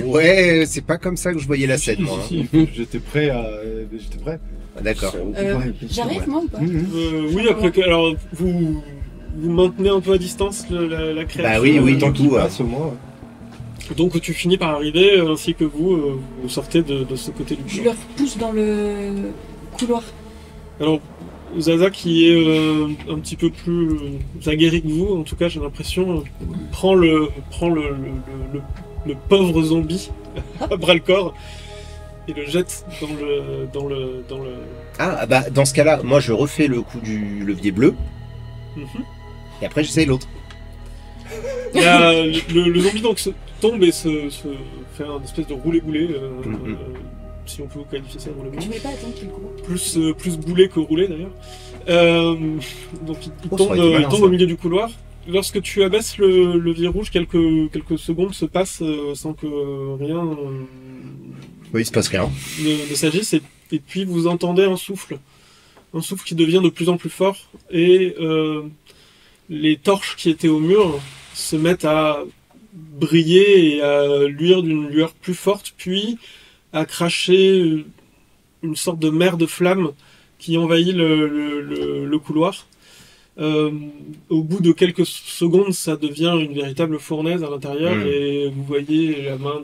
Ouais, c'est pas comme ça que je voyais la scène, moi. Si, j'étais prêt à... J'étais prêt. Ah, d'accord. J'arrive moi ou pas Oui, après, alors vous maintenez un peu à distance la créature. Bah oui, Tant du qu'il coup, passe, au moins. Donc tu finis par arriver, ainsi que vous sortez de ce côté du Je couloir. leur pousse dans le couloir. Alors, Zaza, qui est un petit peu plus aguerri que vous, en tout cas j'ai l'impression, prend le pauvre zombie à bras le corps et le jette dans le... Ah, bah dans ce cas-là, moi je refais le coup du levier bleu, Mhm. et après j'essaye l'autre. Il y a le zombie donc tombe et se fait un espèce de roulé-boulé, Mhm. si on peut qualifier ça roulé-boulé. Je vais pas attendre qu'il court. Plus boulé que roulé d'ailleurs. Donc il Oh, ça tombe, aurait été malin, il tombe ça. au milieu du couloir. Lorsque tu abaisses le levier rouge, quelques secondes se passent sans que rien Oui, il se passe rien. ne s'agisse, et puis vous entendez un souffle qui devient de plus en plus fort, et les torches qui étaient au mur se mettent à briller et à luire d'une lueur plus forte, puis à cracher une sorte de mer de flammes qui envahit le couloir. Au bout de quelques secondes, ça devient une véritable fournaise à l'intérieur, et vous voyez la main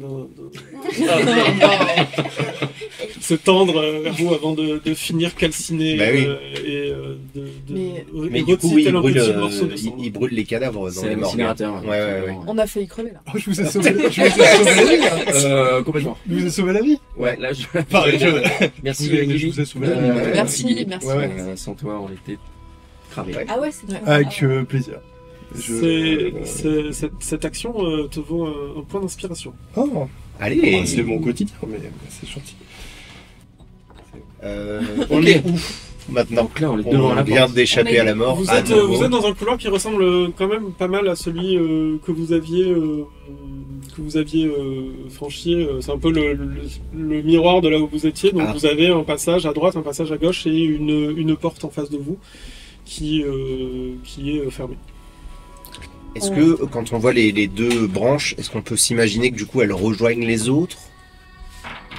se tendre vers vous avant de finir calciné Bah oui. Mais du coup, oui, il brûle les cadavres dans C'est les un morgues. incinérateur. Ouais. On a failli crever là. Oh, je vous ai sauvé la vie, là. Complètement. Je vous ai sauvé la vie. Ouais, là, je... Pareil, Merci, je Guigui. vous ai sauvé la vie. Merci. Ouais. Sans toi, on était cravés. Ouais. Ah ouais, c'est Ouais. Avec plaisir. Cette action te vaut un point d'inspiration. Oh, Allez, c'est mon quotidien, mais c'est gentil. on Ok. est où maintenant? Donc là, on est devant la vient porte. d'échapper à la mort. Vous à êtes, nouveau. vous êtes dans un couloir qui ressemble quand même pas mal à celui que vous aviez franchi. C'est un peu le miroir de là où vous étiez. Donc Ah. vous avez un passage à droite, un passage à gauche et une porte en face de vous qui est fermée. Est-ce que quand on voit les deux branches, est-ce qu'on peut s'imaginer que du coup elles rejoignent les autres?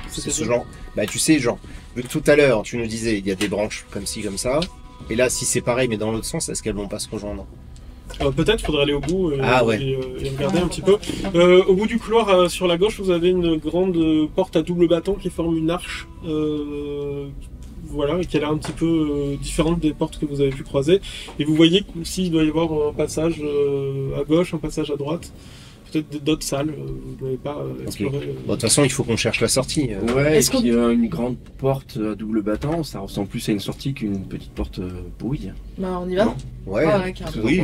C'est ce genre. Bah tu sais, genre, vu que tout à l'heure tu nous disais il y a des branches comme ci, comme ça, et là si c'est pareil mais dans l'autre sens, est-ce qu'elles vont pas se rejoindre? Peut-être il faudrait aller au bout Ouais. et regarder un petit peu. Au bout du couloir, sur la gauche, vous avez une grande porte à double battant qui forme une arche. Voilà, et qui a l'air un petit peu différente des portes que vous avez pu croiser. Et vous voyez s'il doit y avoir un passage à gauche, un passage à droite. Peut-être d'autres salles, vous n'avez pas exploré. Bon, de toute façon, il faut qu'on cherche la sortie. Ouais, et Est-ce puis une grande porte à double battant, ça ressemble plus à une sortie qu'une petite porte pourrie. Bah on y va. Non. Ouais. Ouais, carrément. Oui.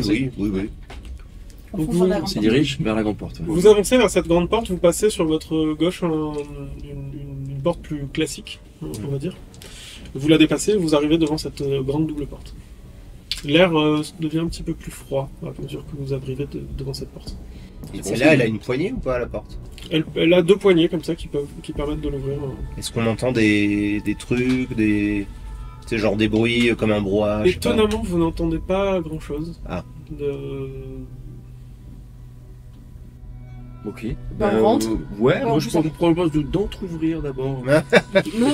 en Donc fonction de la On se rencontre. dirige vers la grande porte. Vous avancez vers cette grande porte, vous passez sur votre gauche une porte plus classique, on va dire. Vous la dépassez, vous arrivez devant cette grande double porte. L'air devient un petit peu plus froid à mesure que vous arrivez devant cette porte. Et celle-là, elle a une poignée ou pas à la porte? Elle a deux poignées comme ça qui permettent de l'ouvrir. Est-ce qu'on entend des trucs, c'est genre des bruits comme un brouhaha? je sais pas. Étonnamment, vous n'entendez pas grand-chose. Ah. Ok. Bah, on rentre. Ouais, Bah, moi on je pousse. propose d'entrouvrir d'abord. Ouais.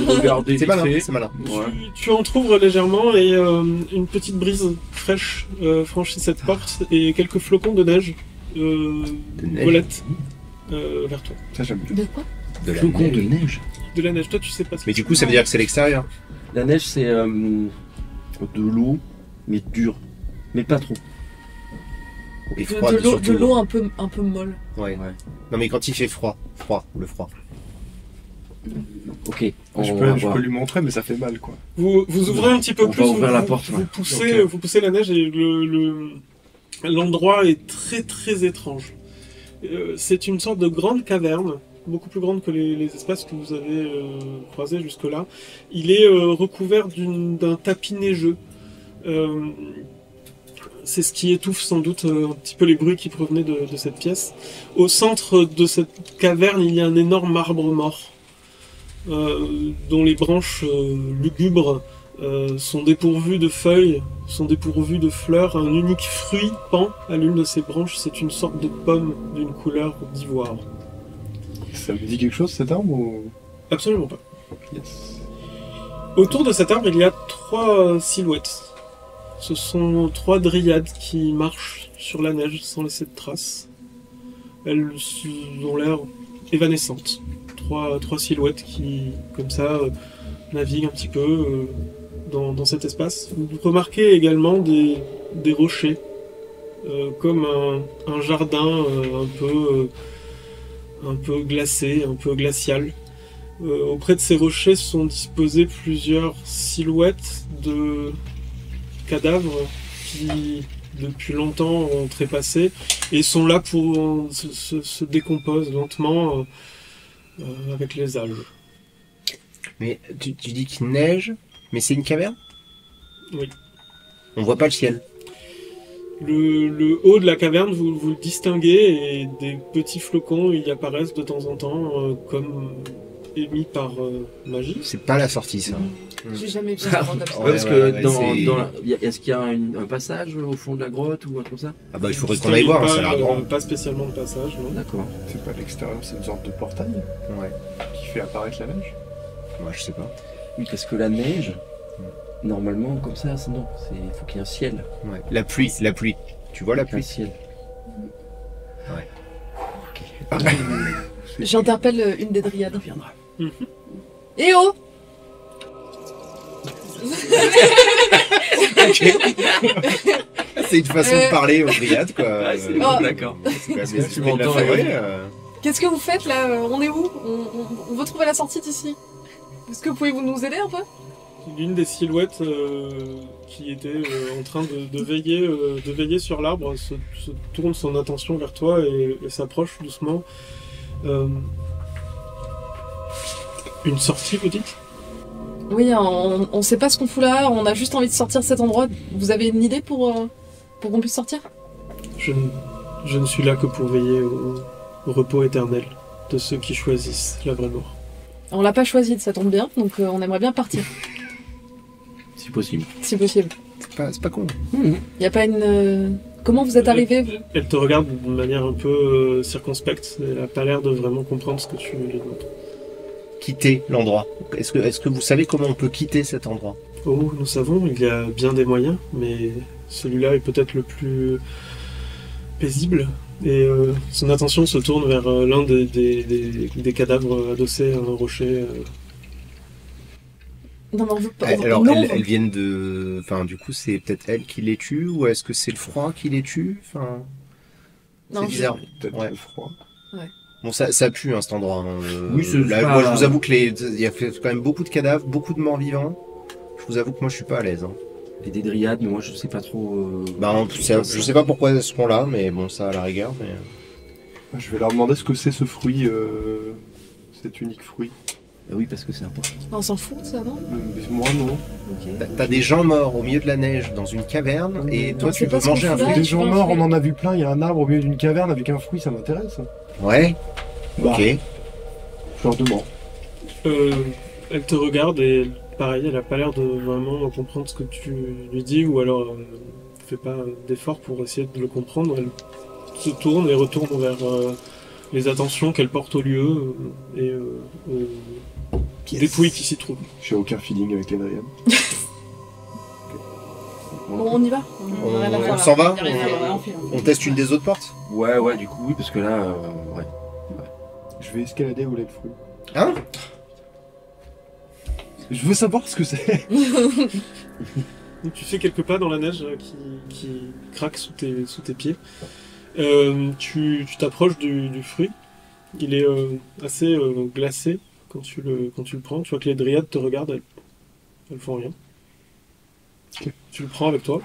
Regarder C'est vite malin, fait. c'est malin. Ouais. Tu entrouvres légèrement et une petite brise fraîche franchit cette porte et quelques flocons de neige neige. volettent vers toi. Ça, j'aime bien. De quoi? De la Flocon de neige. neige. De la neige, toi tu sais pas ce Mais que du coup, ça veut dire que c'est l'extérieur. La neige, c'est de l'eau, mais dure. Mais pas trop. Et froide De l'eau surtout. un peu molle. Ouais. Ouais. Non, mais quand il fait froid, le froid. Ok. Je on va peux voir. lui montrer, mais ça fait mal, quoi. Vous ouvrez un petit peu On plus, va ouvrir la vous, porte, vous ouais. poussez, Ok. vous poussez la neige et l'endroit est très très étrange. C'est une sorte de grande caverne, beaucoup plus grande que les espaces que vous avez croisés jusque-là. Il est recouvert d'un tapis neigeux. C'est ce qui étouffe sans doute un petit peu les bruits qui provenaient de cette pièce. Au centre de cette caverne, il y a un énorme arbre mort, dont les branches lugubres sont dépourvues de feuilles, sont dépourvues de fleurs. Un unique fruit pend à l'une de ces branches, c'est une sorte de pomme d'une couleur d'ivoire. Ça vous dit quelque chose cet arbre ou... Absolument pas. Yes. Autour de cet arbre, il y a 3 silhouettes. Ce sont 3 dryades qui marchent sur la neige sans laisser de traces. Elles ont l'air évanescentes. 3 silhouettes qui, comme ça, naviguent un petit peu dans cet espace. Vous remarquez également des rochers, comme un jardin un peu glacé, un peu glacial. Auprès de ces rochers sont disposées plusieurs silhouettes de cadavres qui, depuis longtemps, ont trépassé et sont là pour se décomposer lentement avec les âges. Mais tu dis qu'il neige, mais c'est une caverne? Oui. On voit pas le ciel. Le haut de la caverne, vous le distinguez et des petits flocons y apparaissent de temps en temps comme émis par magie. C'est pas la sortie, ça. J'ai jamais vu Ah, un comme ça. ouais, parce que c'est- est-ce qu'il y a un passage au fond de la grotte ou un truc comme ça? Ah bah il faudrait qu'on aille voir, hein, ça a l'air grand. Pas spécialement de passage, non. D'accord. C'est pas l'extérieur, c'est une sorte de portail Ouais. qui fait apparaître la neige. Moi je sais pas. Oui, parce que la neige, normalement, comme ça, non. Il faut qu'il y ait un ciel. Ouais. La pluie. Tu vois la Un pluie? ciel. J'interpelle une des dryades. Ça viendra. Eh oh! C'est une façon de parler aux brigades, quoi. Ah, c'est Euh, bon, d'accord. c'est quand même Tu l'esprit de la m'entends, forêt, ouais. Qu'est-ce que vous faites là? On est où? On veut trouver la sortie d'ici. Est-ce que vous pouvez nous aider un peu? L'une des silhouettes qui était en train de veiller sur l'arbre se tourne son attention vers toi et s'approche doucement. Une sortie, vous dites? Oui, on sait pas ce qu'on fout là, on a juste envie de sortir de cet endroit. Vous avez une idée pour qu'on puisse sortir? Je ne suis là que pour veiller au repos éternel de ceux qui choisissent la vraie mort. On l'a pas choisi, ça tombe bien, donc on aimerait bien partir, Si possible. si possible. C'est pas con. Y a pas une... Comment vous êtes arrivés, vous? Elle te regarde d'une manière un peu circonspecte. Elle n'a pas l'air de vraiment comprendre ce que tu lui demandes. Quitter l'endroit. Est-ce que vous savez comment on peut quitter cet endroit? Oh, nous savons, il y a bien des moyens, mais celui-là est peut-être le plus paisible. Et son attention se tourne vers l'un des cadavres adossés à un rocher. Non, mais on veut pas... Alors, non, elles viennent de... Enfin, du coup, c'est peut-être elle qui les tue, ou est-ce que c'est le froid qui les tue? Enfin... Non, C'est bizarre. Peut-être Ouais. le froid. Bon, ça pue, hein, cet endroit. Hein. Oui, c'est là, pas- moi, je vous avoue que il y a quand même beaucoup de cadavres, beaucoup de morts vivants. Je vous avoue que moi, je suis pas à l'aise. Hein. Et des dryades, mais moi je sais pas trop. Bah, je sais pas pourquoi elles seront là, mais bon, ça à la rigueur. Mais... Je vais leur demander ce que c'est ce fruit, cet unique fruit. Oui, parce que c'est important. on s'en fout de ça, non? Moi non. Ok. T'as des gens morts au milieu de la neige dans une caverne, et toi, c'est tu pas veux ce qu'on manger un fout là. fruit. Des gens tu morts, penses, on en a vu plein. Il y a un arbre au milieu d'une caverne avec un fruit, ça m'intéresse. Ouais. Bah, Ok. je leur demande. Elle te regarde et pareil, elle a pas l'air de vraiment comprendre ce que tu lui dis ou alors fait pas d'effort pour essayer de le comprendre. Elle se tourne et retourne vers les attentions qu'elle porte au lieu et aux dépouilles qui s'y trouvent. J'ai aucun feeling avec les Dryades. Bon, on y va. On- a rien à faire, on là. s'en va Y a rien à faire, on file. On teste une des autres portes? Ouais, du coup, oui, parce que là, ouais. Je vais escalader où est le fruit. Hein? Je veux savoir ce que c'est. Donc, tu fais quelques pas dans la neige qui craque sous tes pieds. Tu t'approches du fruit. Il est assez glacé quand tu le prends. Tu vois que les dryades te regardent, elles font rien. Ok. Tu le prends avec toi.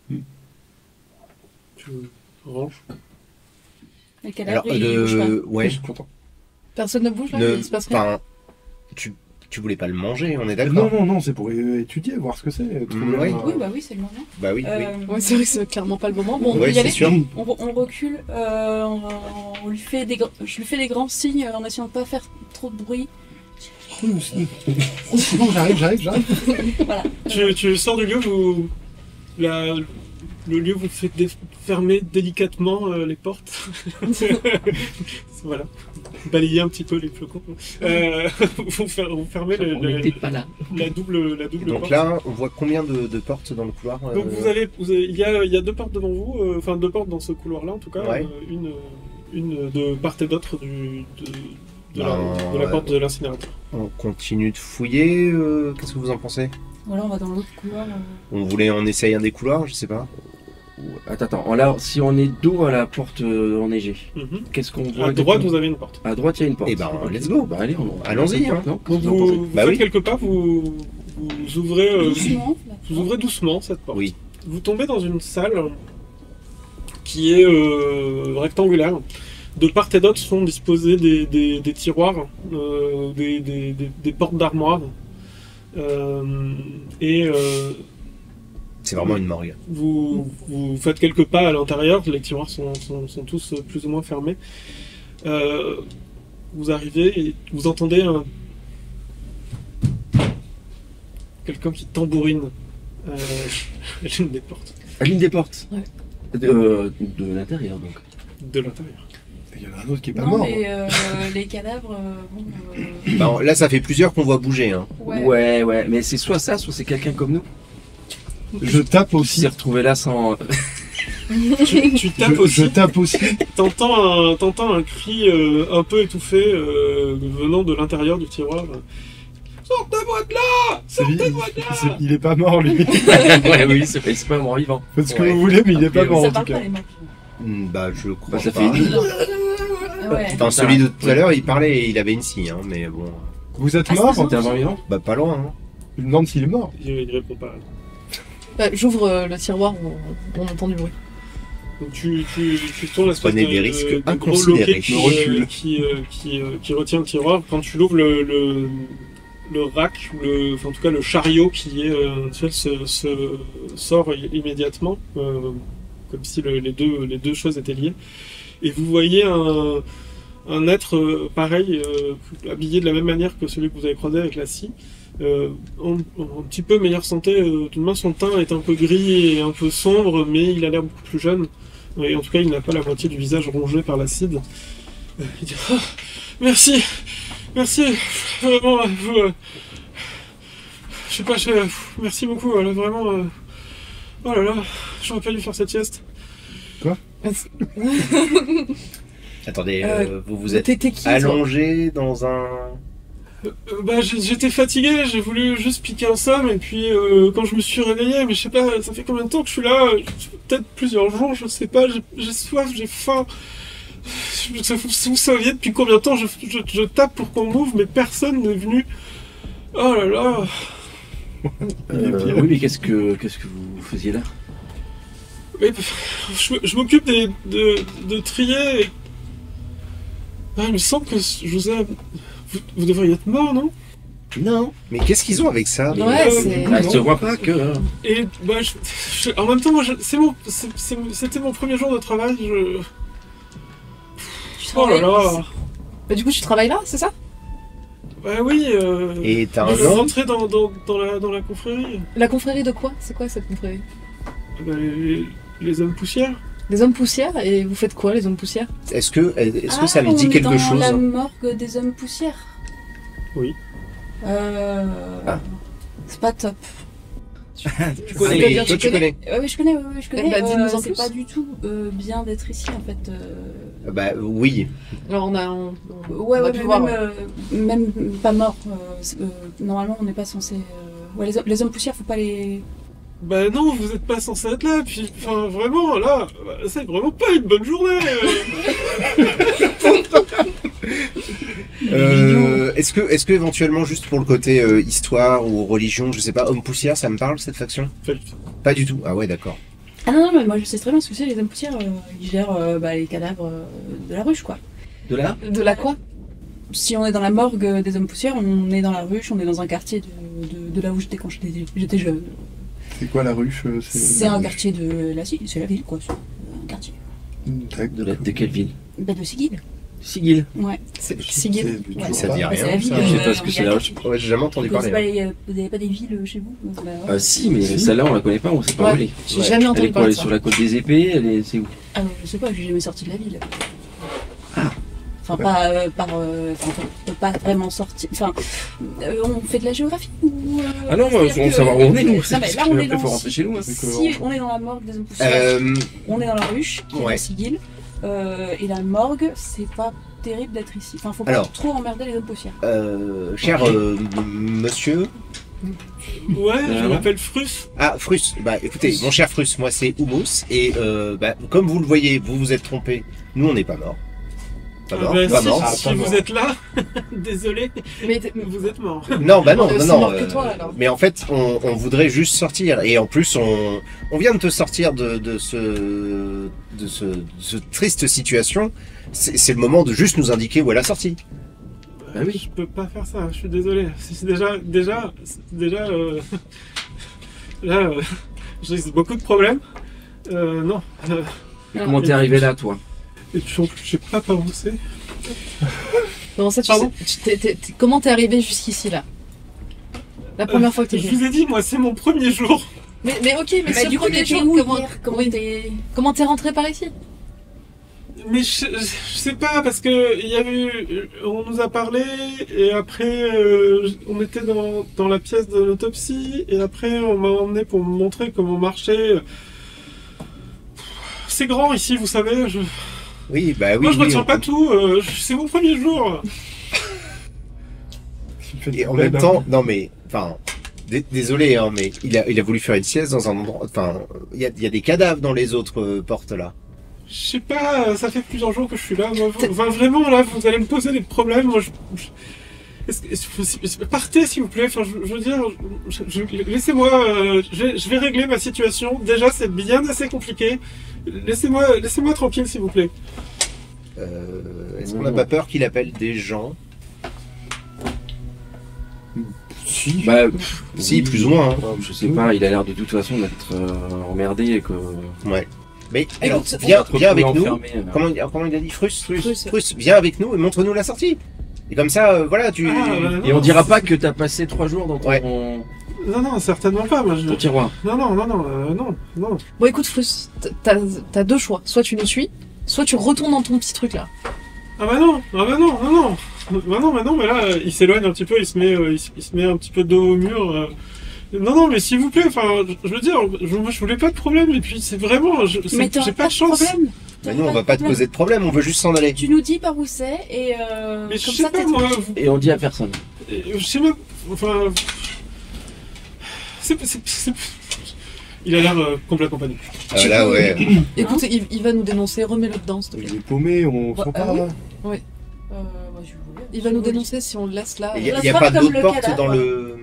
Mm. Tu le ranges. Le cadavre, Alors, il bouge pas. ouais. Je suis content. Personne ne bouge là, Ne- il se passe rien. Enfin, tu voulais pas le manger, on est d'accord? Non, c'est pour étudier, voir ce que c'est. trouver ouais. un- Oui, bah oui, c'est le moment. Bah oui, oui. Ouais, c'est vrai que c'est clairement pas le moment. Bon, on peut Ouais, y c'est aller. sûr. On recule, je lui fais des grands signes en essayant de pas faire trop de bruit. C'est bon, j'arrive. Voilà. Tu sors du lieu, le lieu vous fait fermer délicatement les portes. Voilà. balayer un petit peu les flocons. Vous fermez On n'était pas là. la double Donc porte. là, on voit combien de portes dans le couloir Donc il y a 2 portes devant vous, enfin 2 portes dans ce couloir-là en tout cas, Ouais. une de part et d'autre de la porte de l'incinérateur. On continue de fouiller, qu'est-ce que vous en pensez? Voilà, on va dans l'autre couloir. On essaye un des couloirs, je sais pas. Attends, là, si on est dos à la porte enneigée, qu'est-ce qu'on voit À droite, vous avez une porte. À droite, il y a une porte. Eh ben, let's go. Bah allez, Allons-y, hein. Non Donc Qu'est-ce que vous en pensez vous Bah faites oui. quelques pas, vous ouvrez, Doucement. vous ouvrez doucement cette porte. Oui. Vous tombez dans une salle qui est rectangulaire. De part et d'autre sont disposés des tiroirs, des portes d'armoire. C'est vraiment une morgue. Vous faites quelques pas à l'intérieur, les tiroirs sont tous plus ou moins fermés. Vous arrivez et vous entendez quelqu'un qui tambourine à l'une des portes, À l'une des portes. Ouais. De l'intérieur, donc. de l'intérieur. Il y en a un autre qui est pas Non, mort. mais les cadavres, Bah, là, ça fait plusieurs qu'on voit bouger. Hein. Ouais, mais c'est soit ça, soit c'est quelqu'un comme nous Je tape qui aussi. s'est retrouvé là sans. Tu tapes Je aussi. tape aussi. T'entends un cri un peu étouffé venant de l'intérieur du tiroir. Sortez-moi de là! Sortez-moi de là! Il est pas mort lui. Ouais, oui, c'est pas un mort vivant. Faites ce que Ouais. vous voulez, mais il est pas Après, mort ça en tout parle pas cas. les morts. Bah, je crois Bah, ça pas. fait une- Ouais. Enfin, celui de tout à l'heure, il parlait et il avait une scie, hein, mais bon. Vous êtes Ah, mort? c'est T'es un mort vivant Bah, pas loin, hein. Je me demande s'il est mort. Il répond pas. Bah, j'ouvre le tiroir, on entend du bruit. Donc tu tournes l'espèce Prenez des risques de gros inconsidérés. loquet Le recul. qui retient le tiroir. Quand tu l'ouvres, le rack, enfin en tout cas le chariot qui est se sort immédiatement, comme si les deux choses étaient liées. Et vous voyez un être pareil, habillé de la même manière que celui que vous avez croisé avec la scie. En un petit peu meilleure santé, tout de même son teint est un peu gris et un peu sombre, mais il a l'air beaucoup plus jeune. Et en tout cas, il n'a pas la moitié du visage rongé par l'acide. Il dit oh, merci, vraiment, vous, je sais pas, merci beaucoup, vraiment. Oh là là, j'aurais pas dû faire cette sieste. Attendez, vous vous êtes T'étais qui, toi? allongé dans un... J'étais fatigué, j'ai voulu juste piquer un somme, et puis quand je me suis réveillé, mais je sais pas, ça fait combien de temps que je suis là, peut-être plusieurs jours, je sais pas, j'ai soif, j'ai faim. Vous saviez depuis combien de temps je tape pour qu'on m'ouvre, mais personne n'est venu. Oh là là. Oui, mais qu'est-ce que vous faisiez là? Mais, je m'occupe de trier. Et... Ah, il me semble que je vous ai... Vous devriez être mort, non? Non. Mais qu'est-ce qu'ils ont avec ça? Ouais, c'est... Ah, je te vois pas que. Et bah, en même temps, moi, c'était mon premier jour de travail. Oh là là. Bah, du coup, tu travailles là, c'est ça? Bah oui. Et t'as je un vais nom? rentrer dans la confrérie. La confrérie de quoi? C'est quoi cette confrérie? Bah, les hommes poussières. Des hommes poussières? Et vous faites quoi, les hommes poussières? Est-ce que ça me dit quelque dans chose? la morgue des hommes poussières. Oui. C'est pas top. Tu connais. Mais bien, toi, tu tu connais? Oui, je connais, je connais. Bah, dis-nous en c'est plus. pas du tout bien d'être ici, en fait. Bah oui. Alors, on Ouais, a pu voir. même pas mort. Normalement, on n'est pas censé. Ouais, les hommes poussières, faut pas les. Bah non, vous êtes pas censé être là. Puis, enfin, vraiment, là, c'est vraiment pas une bonne journée. Est-ce que éventuellement, juste pour le côté histoire ou religion, je sais pas, homme poussière, ça me parle cette faction? Pas du tout. Ah ouais, d'accord. Ah non, mais moi je sais très bien ce que c'est, les hommes poussières. Ils gèrent les cadavres de la ruche, quoi. De là? De la quoi? Si on est dans la morgue des hommes poussières, on est dans la ruche, on est dans un quartier de là où j'étais quand j'étais jeune. C'est quoi la ruche? C'est un quartier de la ville, c'est la ville, quoi. C'est un quartier. De quelle ville? Bah, de Sigil. Sigil. Ouais. C'est Sigil. Ouais, Ça dit c'est rien. la ville. ça. Je sais pas ce que c'est la là. ruche. Ouais, j'ai jamais entendu Vous n'avez parler. pas des villes chez vous? Si, mais celle-là on la connaît pas, on sait pas Ouais, où elle est. j'ai jamais Elle entendu est quoi? parler Elle de est ça. sur la côte des épées, c'est où? Ah non, je sais pas, je suis jamais sortie de la ville. Enfin, on peut pas vraiment sortir. Enfin, on fait de la géographie ou Ah non, on c'est-à-dire veut savoir où on est, nous. Non, mais là, on est Après, faut dans. rentrer chez nous. Hein. Si on est dans la morgue des hommes poussières, on est dans la ruche, qui est Ouais. la Sigil. Et la morgue, c'est pas terrible d'être ici. Enfin, faut pas Alors. trop emmerder les hommes poussières. Cher monsieur. Ouais, je ouais. m'appelle Frus. Ah, Frus. Bah écoutez, mon cher Frus, moi c'est Hummus. Et comme vous le voyez, vous vous êtes trompé. Nous on n'est pas morts. Pas mort, Bah, pas si, mort. si pas vous mort. êtes là, désolé, Mais vous êtes mort. Non, bah non, C'est non, mort que toi, alors. mais en fait, on voudrait juste sortir. Et en plus, on vient de te sortir de ce triste situation. C'est le moment de juste nous indiquer où est la sortie. Bah oui. Je peux pas faire ça, je suis désolé. C'est déjà, là, j'ai beaucoup de problèmes. Non. Comment t'es arrivé là, toi? Et puis en plus, je sais pas par où c'est. Comment ça, Pardon comment t'es arrivé jusqu'ici là? La première fois que t'es Je venu. vous ai dit, moi, c'est mon premier jour. Mais ok, mais Bah, ce du coup, premier t'étais jour, où comment, hier comment t'es rentré par ici? Mais je sais pas, parce que il y a eu, on nous a parlé, et après, on était dans la pièce de l'autopsie, et après, on m'a emmené pour me montrer comment marcher. C'est grand ici, vous savez. Oui, bah oui. Moi, je oui, retiens on- pas tout. C'est mon premier jour. Et en même temps, non mais, enfin, désolé, hein, mais il a voulu faire une sieste dans un endroit. Enfin, il y a des cadavres dans les autres portes là. Je sais pas, ça fait plusieurs jours que je suis là. Moi, enfin, vraiment, là, vous allez me poser des problèmes. Moi, partez, s'il vous plaît. Enfin, je veux dire, laissez-moi. Je vais régler ma situation. Déjà, c'est bien assez compliqué. Laissez-moi tranquille, s'il vous plaît. Est-ce qu'on n'a pas peur qu'il appelle des gens? Si. Bah, Si, oui. plus ou moins. Hein. Je sais pas, il a l'air de toute façon d'être emmerdé et que. Ouais. Mais alors, Écoute, viens avec nous. enfermé, Comment il a dit? Frus. Frus. Viens avec nous et montre-nous la sortie. Et comme ça, voilà, tu. Et on dira pas que t'as passé 3 jours dans ton, Ouais. Non, certainement pas. Moi, ton tiroir. non. Bon, écoute, Frus, t'as deux choix. Soit tu nous suis, soit tu retournes dans ton petit truc là. Ah bah non. Mais là, il s'éloigne un petit peu. Il se met un petit peu dos au mur. Non, mais s'il vous plaît. Enfin, je veux dire, moi, je voulais pas de problème. Et puis, c'est vraiment, Mais j'ai pas de chance. problème. Bah, nous, on va pas te poser de problème, on veut juste s'en aller. Tu nous dis par où c'est et Mais je comme sais ça pas, t'es moi. Et on dit à personne. Je sais même. Enfin. Il a l'air complètement panique. Là, ouais. Écoute, il va nous dénoncer, remets-le dedans, s'il te plaît. Il est paumé, on Ouais, s'en ah parle. oui. Moi, je voulais. Il va nous dénoncer si on le laisse là. Il n'y la a pas frappe comme d'autre le porte cadavre. dans le.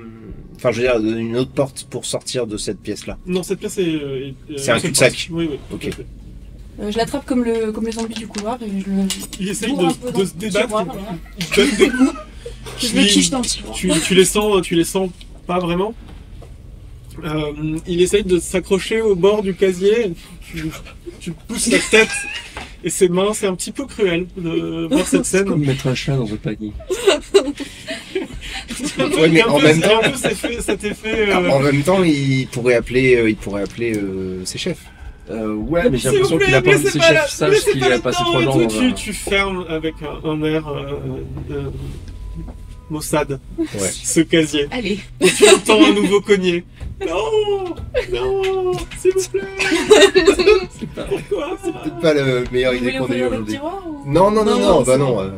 Enfin, je veux dire, une autre porte pour sortir de cette pièce-là. Non, cette pièce est. C'est un cul-de-sac. Oui. Ok. tout à fait. Je l'attrape comme les zombies du couloir et je le. Il essaye bourre un peu dans de le se débattre. tiroir, voilà. Il donne des coups. Je le quiche dans le tiroir. Tu les sens pas vraiment. Il essaye de s'accrocher au bord du casier. Tu pousses sa tête et ses mains. C'est un petit peu cruel de voir cette C'est scène. comme mettre un chat dans un panier. Ouais, mais en même temps- un peu cet effet. En même temps, il pourrait appeler ses chefs. Ouais, mais j'ai S'il l'impression vous qu'il a plaît, pas envie que ses chefs sachent laissez qu'il pas a le passé temps 3 et jours tout. dans un... Tu fermes avec un air Mossad Ouais. ce casier. Allez. Et tu entends un nouveau cogner. Non, s'il vous plaît. Pourquoi C'est peut-être pas la meilleure Vous idée voulez qu'on ait eu ouvrir le aujourd'hui. tiroir ou... Non, Non, bah c'est non, bon. non.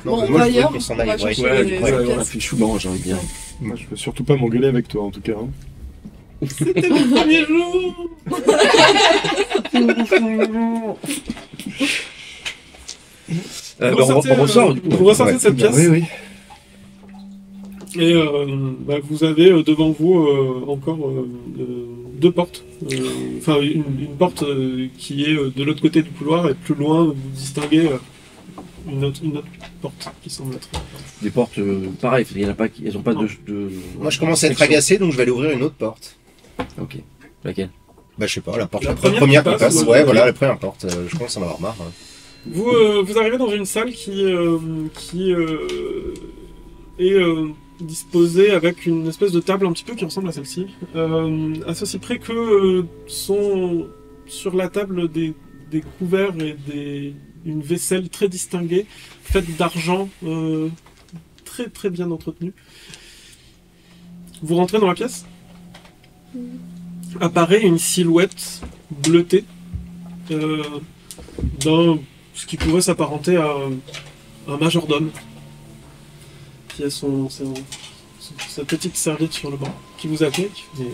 Bon, Non, on moi va je ailleurs, voudrais qu'on s'en on va aille. Ouais. chercher Ouais, les on a pièces. fait chouban, j'ai envie de dire. Moi, je veux surtout pas m'engueuler avec toi, en tout cas. Hein. C'était mon premier jour. On ressortez, ressort, du coup. Vous ressortez de cette pièce. Oui. Et vous avez devant vous encore 2 portes. Enfin, une porte qui est de l'autre côté du couloir et plus loin, vous distinguez une autre porte qui semble être. Des portes, pareil, il y en a pas qui... Elles ont pas de... Moi je commence à être section. agacé, donc je vais aller ouvrir une autre porte. Ok. Laquelle? Bah je sais pas, la porte La la première première qui qui passe, passe. ouais. Ouais, voilà, la première porte. Je commence à en avoir marre. Hein. Vous arrivez dans une salle qui est disposée avec une espèce de table un petit peu qui ressemble à celle-ci. À ceci près que sont sur la table des couverts et une vaisselle très distinguée, faite d'argent, très très bien entretenue. Vous rentrez dans la pièce. Apparaît une silhouette bleutée d'un ce qui pourrait s'apparenter à un majordome qui a sa petite serviette sur le banc, qui vous accueille, qui dit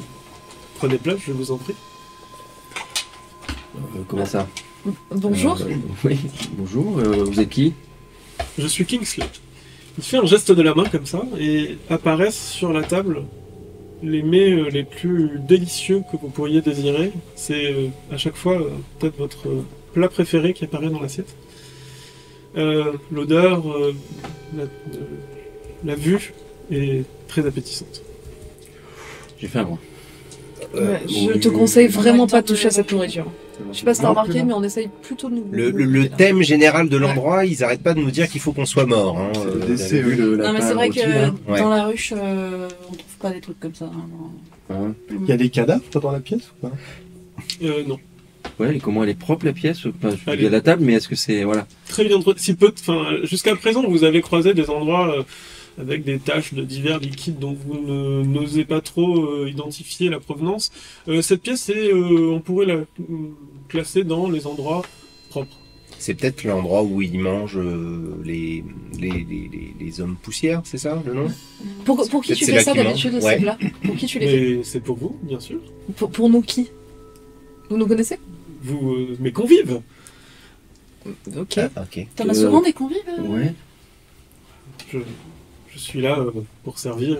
prenez place, je vous en prie. Comment ça? Bonjour. Oui, bonjour, vous êtes qui? Je suis Kingsley. Il fait un geste de la main comme ça et apparaissent sur la table les mets les plus délicieux que vous pourriez désirer. C'est à chaque fois peut-être votre plat préféré qui apparaît dans l'assiette. L'odeur, la vue est très appétissante. J'ai fait un moi. Ouais, je te conseille vraiment pas de toucher à cette nourriture. Je sais pas si t'as remarqué, mais on essaye plutôt de nous... Le thème général de l'endroit, ils arrêtent pas de nous dire qu'il faut qu'on soit mort. Hein. C'est le décès, oui. Non, mais c'est vrai que Ouais. dans la ruche, on trouve pas des trucs comme ça. Hein. Il y a des cadavres dans la pièce ou pas? Non. Ouais, et comment elle est propre la pièce? Enfin, il Allez. y a la table, mais est-ce que c'est... Voilà. Très bien. Jusqu'à présent, vous avez croisé des endroits avec des taches de divers liquides dont vous n'osez pas trop identifier la provenance. Cette pièce, on pourrait la classer dans les endroits propres. C'est peut-être l'endroit où ils mangent les hommes poussières, c'est ça le nom? Pour qui Peut-être tu c'est fais là ça qu'ils d'habitude, mangent. ces Ouais. plats? Pour qui tu les fais? Mais c'est pour vous, bien sûr. Pour nous qui? Vous nous connaissez? Vous, mes convives. Ok. Ah, ok. T'en as souvent des convives Ouais. Je suis là pour servir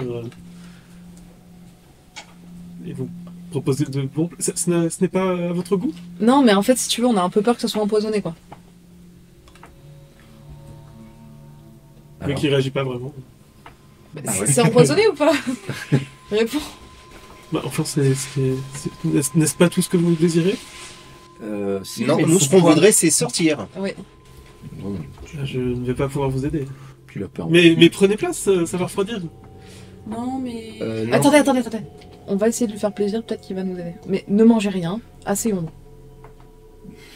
et vous proposer de bons... Ce n'est pas à votre goût? Non, mais en fait, si tu veux, on a un peu peur que ça soit empoisonné, quoi. Mais Alors, qui réagit pas vraiment. Ah ouais. C'est empoisonné ou pas? Réponds. Bah, enfin, n'est-ce pas tout ce que vous désirez? si, Non, mais nous ce qu'on pourquoi? voudrait c'est sortir. Oui. Bon, Je ne vais pas pouvoir vous aider. tu l'as peur. Mais prenez place, ça va refroidir. Non, mais. Non. Attendez. On va essayer de lui faire plaisir, peut-être qu'il va nous aider. Mais ne mangez rien, asseyons-nous.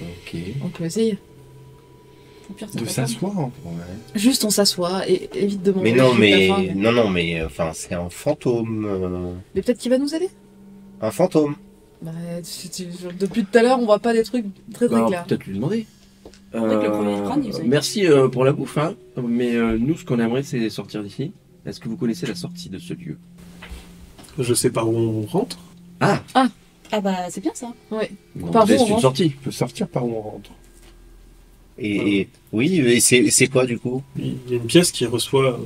Ok. On peut essayer. Au pire, ça De va s'asseoir? Ouais. Juste on s'assoit et évite de manger. Mais non, j'ai pas faim, mais enfin c'est un fantôme. Mais peut-être qu'il va nous aider. Un fantôme. Bah, depuis tout à l'heure, on voit pas des trucs très Bah, clairs. peut-être lui demander. Avec le premier crâne, il faisait- Merci pour la bouffe, hein. Mais nous, ce qu'on aimerait, c'est sortir d'ici. Est-ce que vous connaissez la sortie de ce lieu? Je sais par où on rentre. Ah, Ah bah, c'est bien ça. Ouais. non, Par où c'est on une rentre sortie. On peut sortir par où on rentre. Et oui, et c'est quoi du coup? Il y a une pièce qui reçoit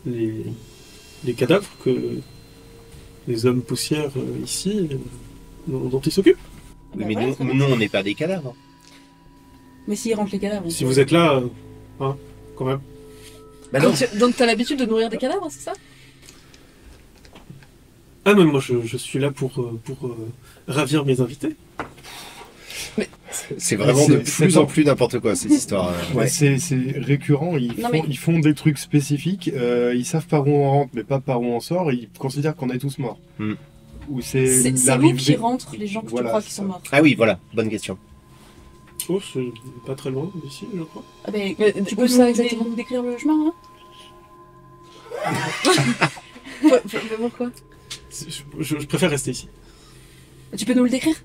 les cadavres que les hommes poussières ici, dont ils s'occupent. Oui, Bah mais voilà, nous, très bien. nous, on n'est pas des cadavres. Mais s'ils rentrent les cadavres. on Si peut- vous êtes là, quand même. Bah non. Donc t'as l'habitude de nourrir des cadavres, c'est ça? Ah non, moi je suis là pour ravir mes invités. C'est vraiment C'est- de plus en plus n'importe quoi cette histoire. Ouais. C'est récurrent, Non, mais- ils font des trucs spécifiques, ils savent par où on rentre, mais pas par où on sort, et ils considèrent qu'on est tous morts. Hmm. Ou c'est C'est vous l'arrivée- qui rentrent les gens que Voilà, tu crois c'est qui ça. sont morts. Ah oui, voilà, bonne question. Oh, c'est pas très loin d'ici, je crois. Ah ben, Mais tu où peux ça nous exactement? décrire le chemin, hein? Pourquoi? Je préfère rester ici. Tu peux nous le décrire?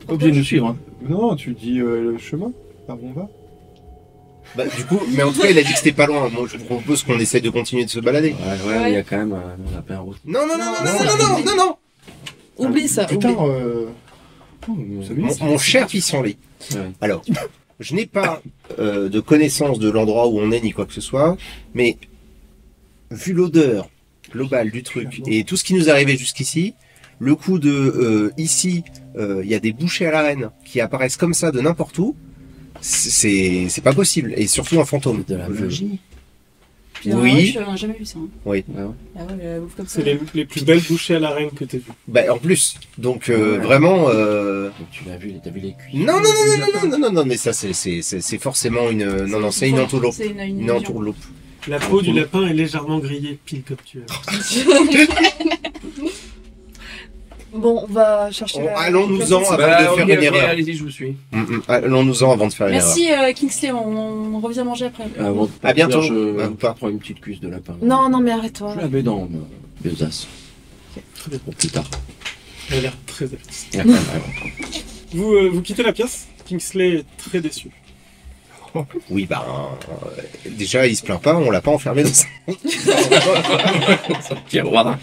Pas obligé de nous suivre. Hein. Non, tu dis le chemin, par où on va. Bah, du coup, mais en tout cas, il a dit que c'était pas loin. Moi, je vous propose qu'on essaie de continuer de se balader. Ouais, il y a quand même un lapin rouge. Non, non, non, non, Non, non, non, non, non, non. Oublie ça, Putain, oublie. vous savez, Mon cher pissenlit. Ouais. Alors, je n'ai pas de connaissance de l'endroit où on est ni quoi que ce soit, mais vu l'odeur globale du truc et tout ce qui nous est arrivé jusqu'ici, le coup de ici, il y a des bouchers à l'arène qui apparaissent comme ça de n'importe où, c'est pas possible. Et surtout un fantôme. De la magie. Puis dans la Oui. ruche, on n'a jamais vu ça. Hein. Ouais. Ah ouais, la bouffe comme ça. C'est les plus belles bouchées à l'arène que t'aies vues. Bah, en plus, donc Ouais. vraiment. Donc, tu l'as vu, t'as vu les cuisses. Non, non, non, non, non, non, non, non, mais ça, c'est forcément une. Non, non, c'est une entourloupe. C'est une Une illusion. entourloupe. La peau du lapin est légèrement grillée, pile comme tu es. Bon, on va chercher Allons-nous-en avant de faire une erreur. Allez-y, je vous suis. Allons-nous-en avant de faire une erreur. Merci Kingsley, on revient manger après. Avant de À bientôt. Je Pas. prends une petite cuisse de lapin. Non, mais arrête-toi. Je l'avais dans ma besace. Très bien. Pour plus tard. Elle a l'air très avertie. Il y a quand même- Vous quittez la pièce. Kingsley est très déçu. Oui, déjà, il se plaint pas, on l'a pas enfermé dans ça. Tiens, voilà.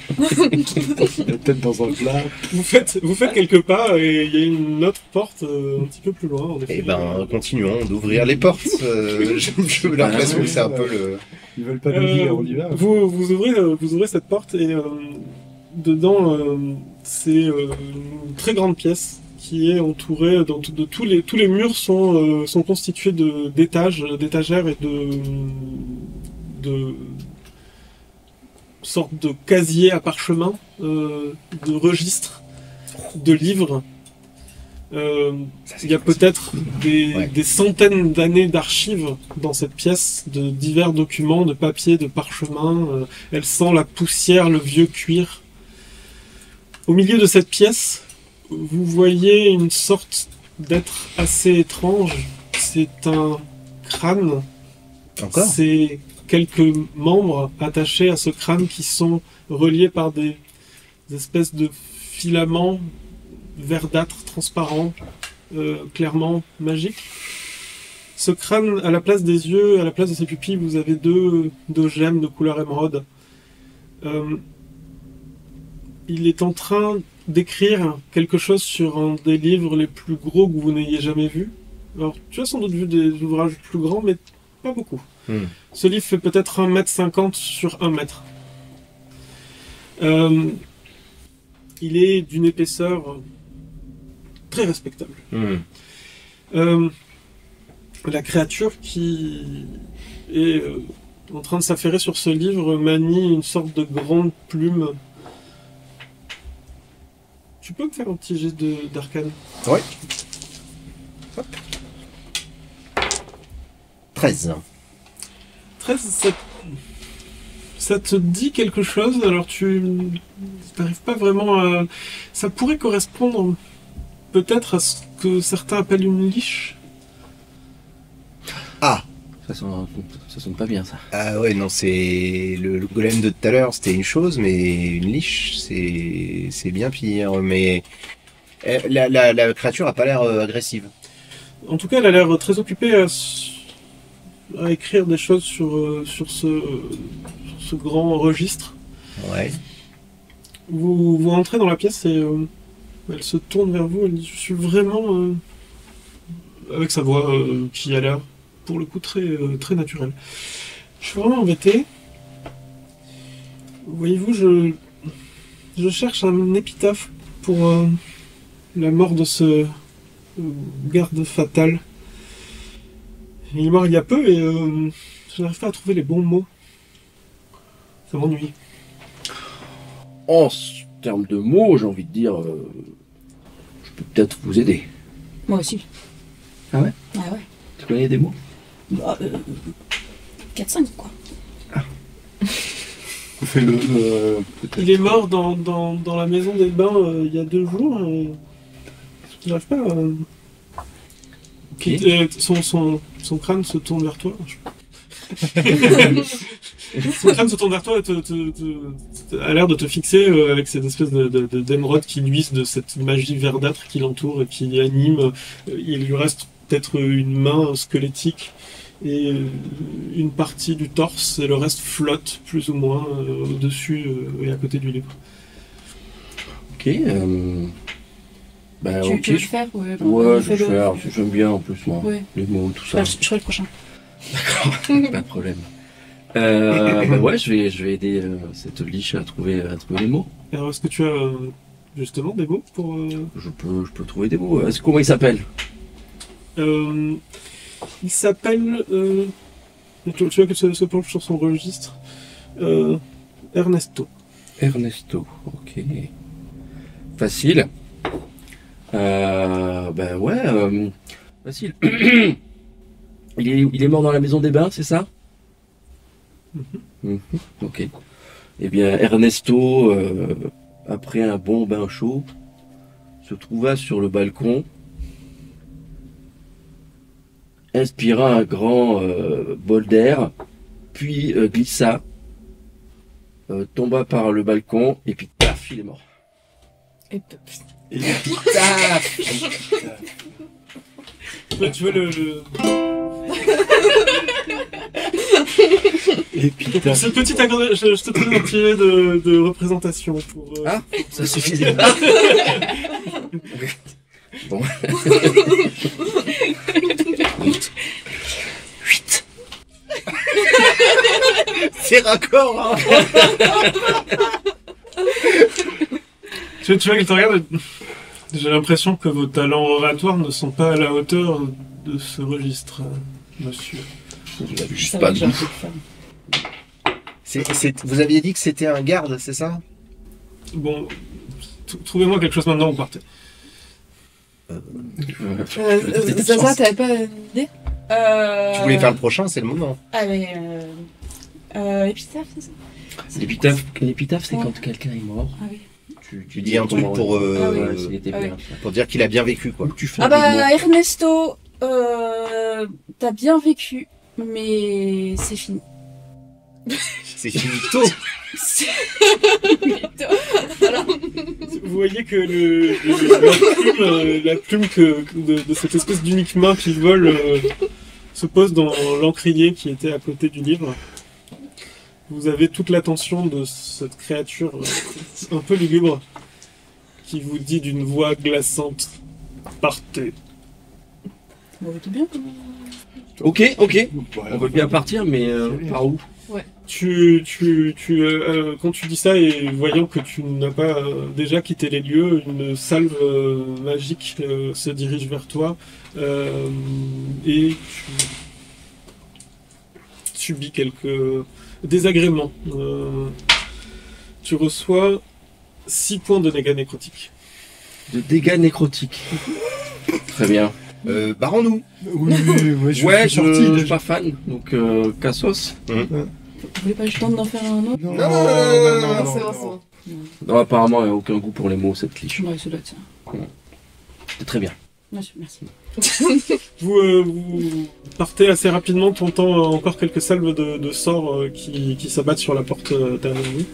La tête dans un plat. Vous faites quelques pas et il y a une autre porte un petit peu plus loin. En effet. Continuons d'ouvrir les portes. J'ai l'impression que c'est un peu le... Ils veulent pas nous dire, on y va. Vous ouvrez cette porte et dedans, c'est une très grande pièce qui est entourée de tous les murs sont constitués d'étagères et de sortes de casiers à parchemin, de registres, de livres. Il y a peut-être des centaines d'années d'archives dans cette pièce, de divers documents, de papier, de parchemin. Elle sent la poussière, le vieux cuir. Au milieu de cette pièce, vous voyez une sorte d'être assez étrange. C'est un crâne. Encore ? C'est quelques membres attachés à ce crâne qui sont reliés par des espèces de filaments verdâtres, transparents, clairement magiques. Ce crâne, à la place des yeux, à la place de ses pupilles, vous avez deux gemmes de couleur émeraude. Il est en train d'écrire quelque chose sur un des livres les plus gros que vous n'ayez jamais vu. Alors, tu as sans doute vu des ouvrages plus grands, mais pas beaucoup. Ce livre fait peut-être 1,50 m sur 1 mètre. Il est d'une épaisseur très respectable. La créature qui est en train de s'affairer sur ce livre manie une sorte de grande plume. Tu peux me faire un petit geste d'arcane ? Ouais. 13. 13, ça te dit quelque chose, alors tu n'arrives pas vraiment à... Ça pourrait correspondre peut-être à ce que certains appellent une liche. Ah, Ça sonne pas bien, ça. ah ouais, non, c'est le golem de tout à l'heure, c'était une chose, mais une liche, c'est bien pire. Mais la créature a pas l'air agressive. En tout cas, elle a l'air très occupée à écrire des choses sur ce grand registre. Ouais. Vous rentrez dans la pièce et elle se tourne vers vous, elle dit « Je suis vraiment... avec sa voix qui a l'air, pour le coup, très naturelle. Je suis vraiment embêté. Voyez-vous, je cherche un épitaphe pour la mort de ce garde fatal. Il est mort il y a peu et je n'arrive pas à trouver les bons mots. Ça m'ennuie. En termes de mots, j'ai envie de dire, je peux peut-être vous aider. Moi aussi. Ah ouais ? Ah ouais. Tu connais des mots ? Bah, 4-5 quoi. Fais-le, peut-être. Il est mort dans la maison des bains il y a 2 jours. Je n'arrive pas à... Son crâne se tourne vers toi. Son crâne se tourne vers toi et a l'air de te fixer avec cette espèce d'émeraude qui luise de cette magie verdâtre qui l'entoure et qui l'anime. Il lui reste peut-être une main squelettique et une partie du torse et le reste flotte plus ou moins au-dessus et à côté du livre. Ok. Bah, Tu ok. veux le faire? Ouais, Ouais, je vais le faire. J'aime bien en plus, moi. Ouais. Les mots, tout ça. Je ferai le prochain. Pas de problème. Bah ouais, je vais aider cette liche à trouver les mots. Alors, est-ce que tu as justement des mots pour... Je peux trouver des mots. Comment il s'appelle? Il s'appelle... tu vois que se penche sur son registre. Ernesto. Ernesto, ok. Facile. Ben ouais, facile. Il est mort dans la maison des bains, c'est ça? Ok. Eh bien, Ernesto après un bon bain chaud, se trouva sur le balcon, inspira un grand bol d'air, puis glissa, tomba par le balcon, et puis paf, il est mort. Et Et paf. Ouais, tu vois le... Et puis Pour ce petit accord, je te donne un petit de représentation pour... Ah, ça suffit. Bon. 8. C'est raccord, hein. Tu vois qu'il te regarde, j'ai l'impression que vos talents oratoires ne sont pas à la hauteur de ce registre, monsieur. Je sais ça pas va, j'ai un d'où. peu de faim. Vous aviez dit que c'était un garde, c'est ça? Bon, trouvez-moi quelque chose maintenant, vous partez. Zaza, t'avais pas une idée? Tu voulais faire le prochain, c'est le moment. Ah, mais. Épitaphe, c'est ça? L'épitaphe, c'est quand quelqu'un est mort. Ah oui. Tu dis un truc pour, Ouais, s'il était Ah oui. bien. pour dire qu'il a bien vécu, quoi. Ou tu fais Ah un bah, Ernesto, t'as bien vécu, mais c'est fini. C'est finito. Vous voyez que la plume de cette espèce d'unique main qui vole se pose dans l'encrier qui était à côté du livre. Vous avez toute l'attention de cette créature un peu lugubre qui vous dit d'une voix glaçante « Partez ». Bon, tout bien. Ok. Voilà. On veut bien partir, mais par où? Quand tu dis ça et voyant que tu n'as pas déjà quitté les lieux, une salve magique se dirige vers toi et tu subis quelques désagréments. Tu reçois 6 points de dégâts nécrotiques. De dégâts nécrotiques. Très bien. Barrons-nous. Oui, moi je Ouais, suis sorti. je suis pas fan, donc Cassos. Vous voulez pas que je tente d'en faire un autre? Non, Non, c'est bon, c'est bon. Non, apparemment, il n'y a aucun goût pour les mots, cette liche. Ouais, ça doit être ça. C'est très bien. Merci. Vous partez assez rapidement, tentant encore quelques salves de sorts qui s'abattent sur la porte derrière vous.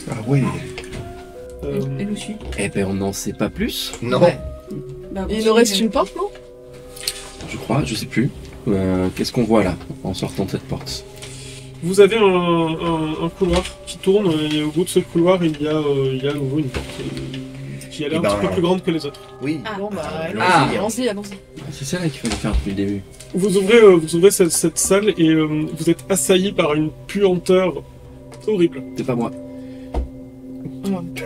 Ah oui. Et Lucie? Eh ben, on n'en sait pas plus, Non. Ouais. Bah, Il nous reste une porte, non? je crois, je sais plus. Qu'est-ce qu'on voit là, en sortant de cette porte? Vous avez un couloir qui tourne et au bout de ce couloir il y a à nouveau une porte qui a l'air Eh un ben, petit peu plus grande que les autres. Oui. Bon, bah, Ah. allons-y. C'est ça là qu'il fallait faire depuis le début. Vous ouvrez cette salle et vous êtes assailli par une puanteur horrible. C'est pas moi.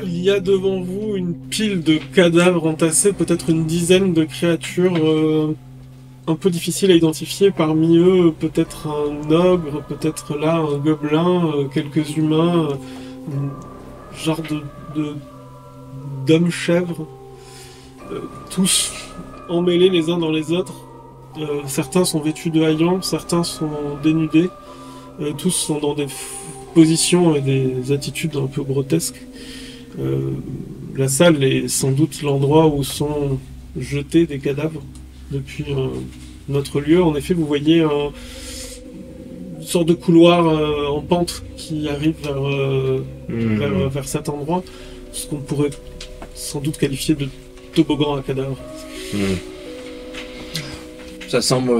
Il y a devant vous une pile de cadavres entassés, peut-être une dizaine de créatures un peu difficiles à identifier. Parmi eux, peut-être un ogre, peut-être là un gobelin, quelques humains, genre d'hommes-chèvres, tous emmêlés les uns dans les autres. Certains sont vêtus de haillons, certains sont dénudés, tous sont dans des positions et des attitudes un peu grotesques. La salle est sans doute l'endroit où sont jetés des cadavres depuis notre lieu. En effet, vous voyez une sorte de couloir en pente qui arrive vers cet endroit, ce qu'on pourrait sans doute qualifier de toboggan à cadavres. Ça ressemble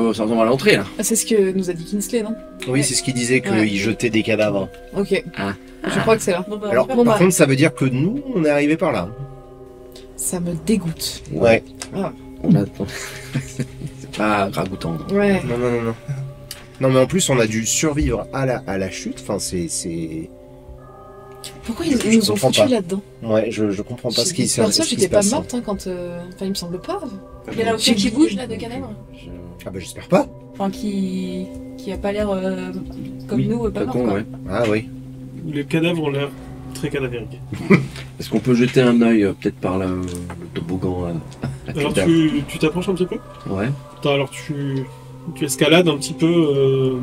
à l'entrée là. Ah, c'est ce que nous a dit Kinsley, non? Oui, c'est ce qu'il disait, qu'il Ouais. jetait des cadavres. Ok. Ah. Je crois que c'est là. Bon, bah, Alors, on va bon, par bah. contre, ça veut dire que nous, on est arrivé par là. Ça me dégoûte. Ouais. On attend. C'est pas ragoûtant. Non. Ouais. Non. Non, mais en plus, on a dû survivre à la chute. Enfin, c'est... Pourquoi ils Je nous ont comprends foutus pas. là-dedans? Ouais, je comprends pas ce qui se Perso, ce qui j'étais se pas passe. morte hein, quand. Enfin, il me semble pas. Il y en a aucun qui bouge là de cadavres? Ah bah j'espère pas. Enfin, qui a pas l'air comme Oui, nous, pas pas mort, con, quoi. ouais. Ah oui. Les cadavres ont l'air très cadavériques. Est-ce qu'on peut jeter un œil peut-être par là, le toboggan à Alors cadavre. tu t'approches un petit peu? Ouais. Attends, alors tu escalades un petit peu,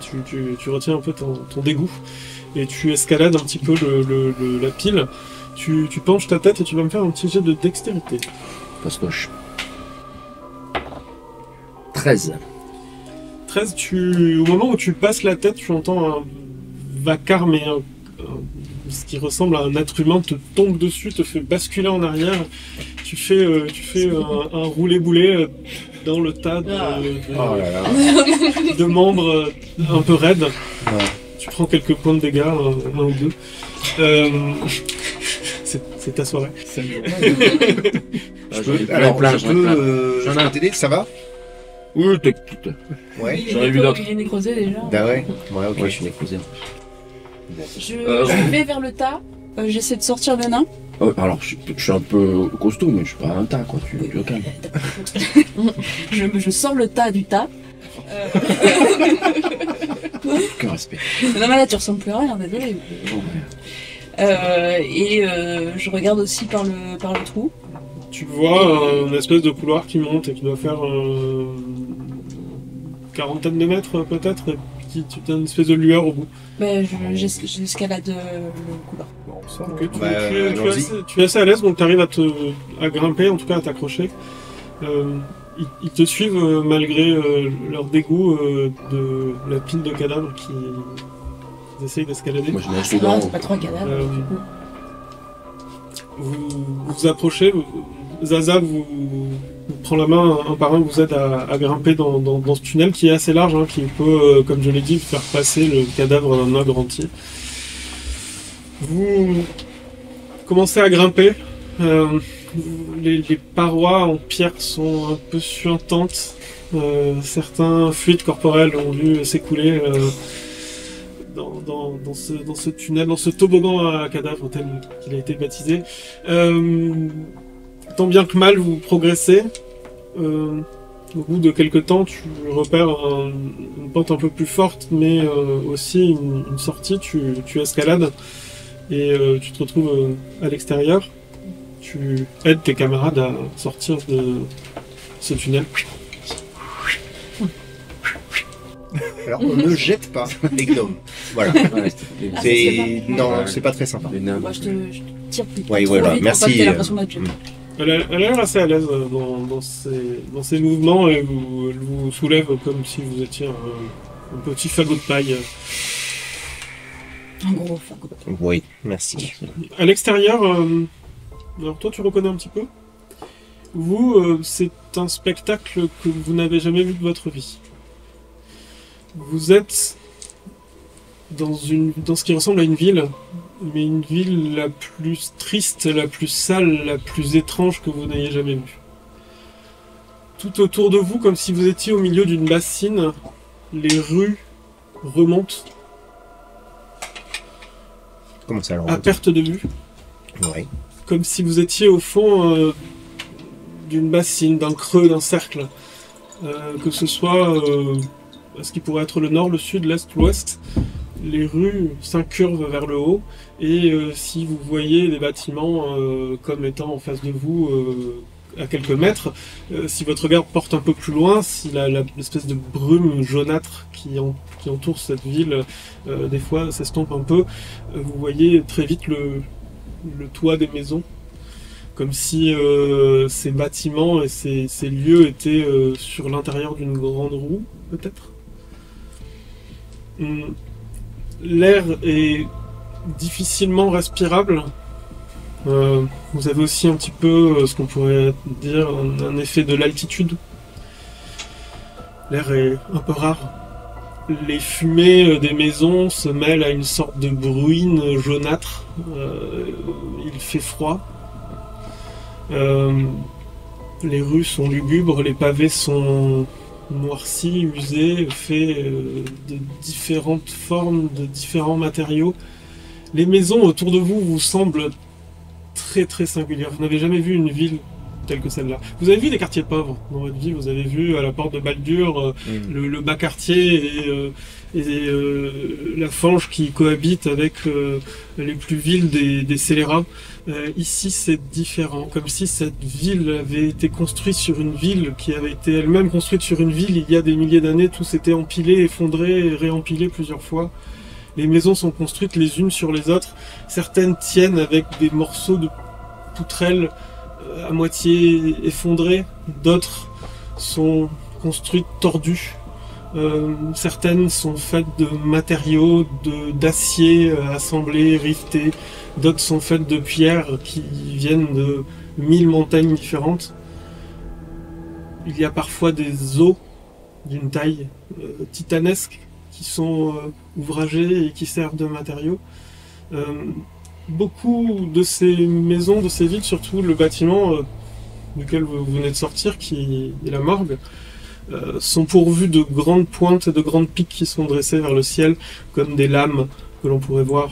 tu retiens un peu ton dégoût et tu escalades un petit peu la pile Tu penches ta tête et tu vas me faire un petit jet de dextérité. Fastoche. 13. 13, au moment où tu passes la tête, tu entends un vacarme et ce qui ressemble à un être humain te tombe dessus, te fait basculer en arrière. Tu fais un roulé-boulé dans le tas de membres un peu raides. Ouais. Tu prends quelques points de dégâts, un ou deux. C'est ta soirée. Alors, plein, je peux J'en ai un. t'aider, ça va? Oui, t'écoutes. Ouais. J'en ai vu d'autres. Il est nécrosé déjà. Bah ouais. Ouais, ok. Ouais, je suis nécrosé. Je vais vers le tas. J'essaie de sortir le nain. Oh, alors, je suis un peu costaud, mais je suis pas un tas, quoi. Tu le calmes. Je sors le tas du tas. Aucun respect. Non mais là tu ressembles plus à rien, désolé. Je regarde aussi par le trou. Tu vois une espèce de couloir qui monte et qui doit faire quarantaine de mètres peut-être, et tu as une espèce de lueur au bout. Ben, j'escalade le couloir. Ok, allons-y. tu es assez à l'aise, donc tu arrives à grimper, en tout cas à t'accrocher. Ils te suivent malgré leur dégoût de la pile de cadavres qu'ils essayent d'escalader. Moi, je nage C'est dedans. pas trois cadavres. Vous approchez, Zaza vous prend la main un par un, vous aide à grimper dans ce tunnel qui est assez large, hein, qui peut, comme je l'ai dit, faire passer le cadavre d'un ogre entier. Vous commencez à grimper. Les parois en pierre sont un peu suintantes. Certains fluides corporels ont dû s'écouler dans ce tunnel, dans ce toboggan à cadavres tel qu'il a été baptisé. Tant bien que mal, vous progressez. Au bout de quelques temps, tu repères une pente un peu plus forte, mais aussi une sortie. Tu escalades et tu te retrouves à l'extérieur. Tu aides tes camarades à sortir de ce tunnel. Alors, on ne jette pas les gnomes. Voilà. Ouais, Non, c'est pas très sympa. les nains. Moi je te tire plus Ouais, trop voilà, vite merci, pour pas que t'aies l'impression d'être jeté. Elle a l'air assez à l'aise dans ses mouvements et elle vous soulève comme si vous étiez un petit fagot de paille. Un gros fagot. Oui, merci. À l'extérieur, alors toi tu reconnais un petit peu. Vous, c'est un spectacle que vous n'avez jamais vu de votre vie. Vous êtes dans ce qui ressemble à une ville, mais une ville la plus triste, la plus sale, la plus étrange que vous n'ayez jamais vue. Tout autour de vous, comme si vous étiez au milieu d'une bassine, les rues remontent Comment ça alors? à perte de vue, Ouais. comme si vous étiez au fond d'une bassine, d'un creux, d'un cercle. Que ce soit ce qui pourrait être le nord, le sud, l'est, l'ouest, les rues s'incurvent vers le haut, et si vous voyez des bâtiments comme étant en face de vous à quelques mètres, si votre regard porte un peu plus loin, si l'espèce de brume jaunâtre qui entoure cette ville, des fois s'estompe un peu, vous voyez très vite le toit des maisons, comme si ces bâtiments et ces lieux étaient sur l'intérieur d'une grande roue, peut-être. L'air est difficilement respirable. Vous avez aussi un petit peu ce qu'on pourrait dire un effet de l'altitude. L'air est un peu rare. Les fumées des maisons se mêlent à une sorte de bruine jaunâtre. Il fait froid. Les rues sont lugubres, les pavés sont noircis, usés, faits de différentes formes, de différents matériaux. Les maisons autour de vous vous semblent très très singulières. Vous n'avez jamais vu une ville telle que celle-là. Vous avez vu des quartiers pauvres dans votre vie, vous avez vu à la porte de Baldur le bas quartier et la fange qui cohabite avec les plus villes des scélérats. Ici c'est différent, comme si cette ville avait été construite sur une ville qui avait été elle-même construite sur une ville il y a des milliers d'années. Tout s'était empilé, effondré et réempilé plusieurs fois. Les maisons sont construites les unes sur les autres. Certaines tiennent avec des morceaux de poutrelles à moitié effondrées. D'autres sont construites tordues. Certaines sont faites de matériaux, d'acier assemblés, rivetés. D'autres sont faites de pierres qui viennent de 1000 montagnes différentes. Il y a parfois des os d'une taille titanesque qui sont ouvragés et qui servent de matériaux. Beaucoup de ces maisons, de ces villes, surtout le bâtiment duquel vous venez de sortir, qui est la morgue, sont pourvus de grandes pointes et de grandes piques qui sont dressées vers le ciel, comme des lames que l'on pourrait voir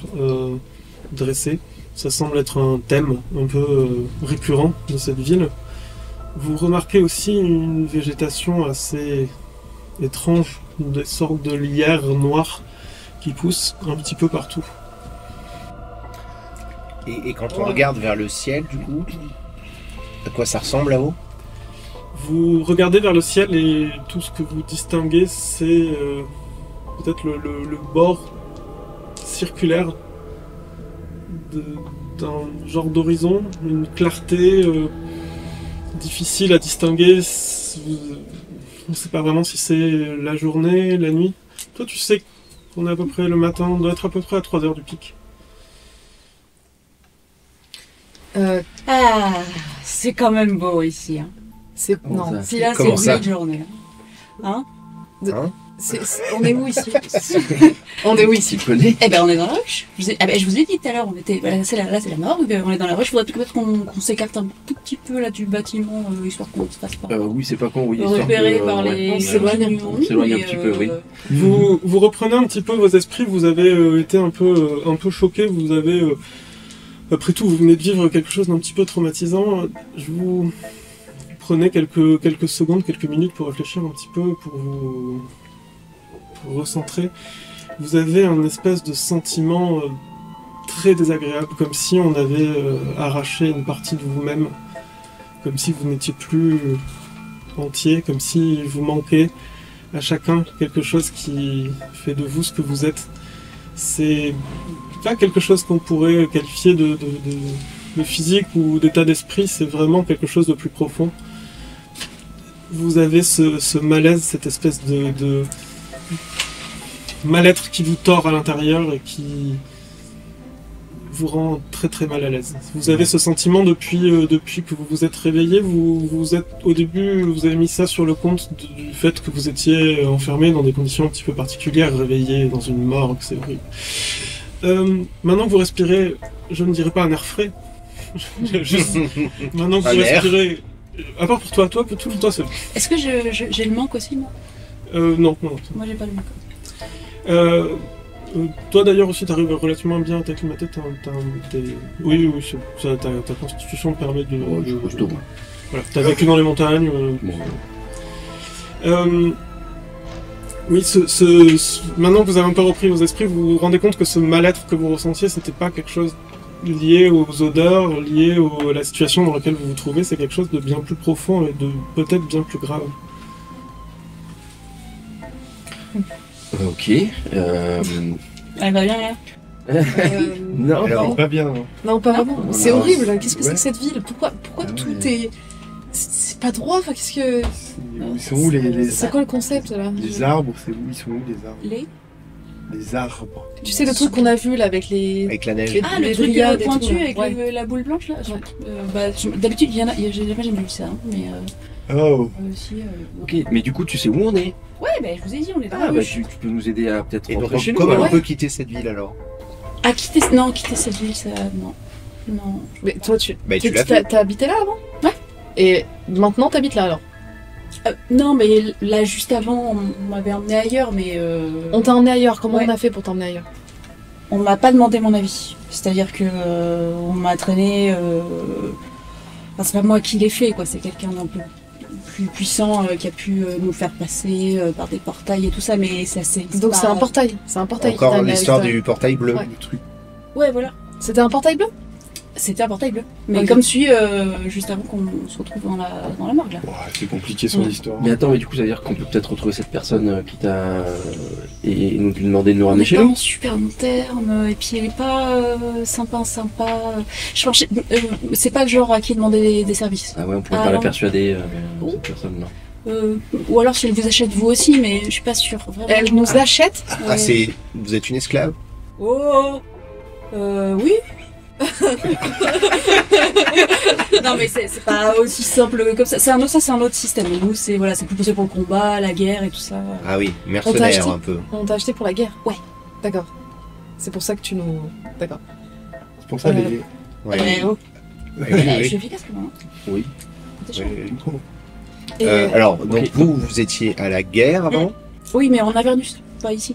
dressées. Ça semble être un thème un peu récurrent de cette ville. Vous remarquez aussi une végétation assez étrange, des sortes de lierres noires qui poussent un petit peu partout. Et quand on regarde vers le ciel, du coup, à quoi ça ressemble là-haut? Vous regardez vers le ciel et tout ce que vous distinguez, c'est peut-être le bord circulaire d'un genre d'horizon, une clarté difficile à distinguer. On ne sait pas vraiment si c'est la journée, la nuit. Toi, tu sais qu'on est à peu près le matin, on doit être à peu près à 3 heures du pic. Ah, c'est quand même beau ici. Hein. Non, ça Si là, c'est Comment une ça belle journée. Hein on est où ici? On est où ici? Tu connais? Eh ben, on est dans la ruche. Je vous ai dit tout à l'heure, on était. Là, c'est la morgue. On est dans la ruche. Il faudrait peut-être qu'on s'écarte un tout petit peu là du bâtiment, histoire qu'on se fasse pas Oui, c'est pas con, oui. repérer par les. on s'éloigne un petit peu, oui. Vous reprenez un petit peu vos esprits, vous avez été un peu choqués, vous avez... après tout, vous venez de vivre quelque chose d'un petit peu traumatisant. Je vous prenez quelques secondes, quelques minutes pour réfléchir un petit peu, pour vous recentrer. Vous avez un espèce de sentiment très désagréable, comme si on avait arraché une partie de vous-même, comme si vous n'étiez plus entier, comme si vous manquait à chacun quelque chose qui fait de vous ce que vous êtes. C'est pas quelque chose qu'on pourrait qualifier de physique ou d'état d'esprit, c'est vraiment quelque chose de plus profond. Vous avez ce malaise, cette espèce de mal-être qui vous tord à l'intérieur et qui vous rend très très mal à l'aise. Vous avez ce sentiment depuis que vous vous êtes réveillé. Au début, vous avez mis ça sur le compte du fait que vous étiez enfermé dans des conditions un petit peu particulières, réveillé dans une morgue, c'est horrible. Maintenant que vous respirez, je ne dirais pas un air frais. Juste, maintenant que vous respirez, à part pour toi seul. Est-ce que j'ai le manque aussi, moi? Non. Moi, j'ai pas le manque. Toi d'ailleurs aussi t'arrives relativement bien à t'acclimater, oui, ta constitution te permet de... Voilà, t'as vécu dans les montagnes. Oui, maintenant que vous avez un peu repris vos esprits, vous vous rendez compte que ce mal-être que vous ressentiez, c'était pas quelque chose lié aux odeurs, lié à la situation dans laquelle vous vous trouvez, c'est quelque chose de bien plus profond et de peut-être bien plus grave. Ok. Elle va bien, là? Non, Alors, pas bien. Non, pas vraiment. C'est Non. horrible. Qu'est-ce que c'est Ouais. que cette ville? Pourquoi tout ouais. est... C'est pas droit, enfin, qu'est-ce que... Ils sont où les C'est quoi le concept, là? les arbres? Ils sont où les arbres? Les arbres. Tu sais, le truc qu'on a vu, là, avec les... Avec la neige. Les- Ah, le les truc dryades et pointu tout, là. avec Ouais. la boule blanche, là? Ouais. D'habitude, j'ai jamais vu ça, hein, mais Oh, aussi... ok, mais du coup, tu sais où on est? Ouais, je vous ai dit, on est dans Ah, la bah ruche. tu peux nous aider à peut-être Et donc, rentrer chez nous. comment alors. on peut quitter cette ville alors? Ah, quitter cette ville, ça... Non. Mais toi, tu l'as fait. t'as habité là avant? Ouais. Et maintenant, t'habites là, alors? Non, mais là, juste avant, on m'avait emmené ailleurs, mais... On t'a emmené ailleurs. Comment Ouais. on a fait pour t'emmener ailleurs? On m'a pas demandé mon avis. C'est-à-dire que on m'a traîné... Enfin, c'est pas moi qui l'ai fait, quoi. C'est quelqu'un d'un peu plus puissant qui a pu nous faire passer par des portails et tout ça, mais ça c'est... Donc pas- c'est un portail. C'est un portail. qui t'a Encore amené à l'histoire l'extérieur. du portail bleu. Ouais. le truc. Ouais, voilà. C'était un portail bleu? C'était un portail bleu. Mais Ok. comme celui juste avant qu'on se retrouve dans la morgue là. Ouais, c'est compliqué son histoire. Mais attends, mais du coup, ça veut dire qu'on peut peut-être retrouver cette personne qui t'a. Et nous lui demander de nous On ramener est chez pas nous. en super bon terme, et puis elle est pas sympa. Je pense, c'est pas le genre à qui demander des services. Ah ouais, on pourrait Ah pas la non. persuader, Oh. cette personne, non. Ou alors si elle vous achète vous aussi, mais je suis pas sûre. Vraiment. Elle nous achète. Ah, vous êtes une esclave? Oh oui. Non mais c'est pas aussi simple comme ça. C'est un autre système. Nous c'est plus posé pour le combat, la guerre et tout ça. Ah oui, On t'a mercenaire acheté un peu. On t'a acheté pour la guerre. Ouais. D'accord. C'est pour ça que tu nous. D'accord. C'est pour ça les. Ouais. Oh. Oui, Je oui, suis efficace quand même. Oui. Attention. oui. Et, Alors, donc Ok. vous étiez à la guerre avant? Oui mais en Avernus, pas ici.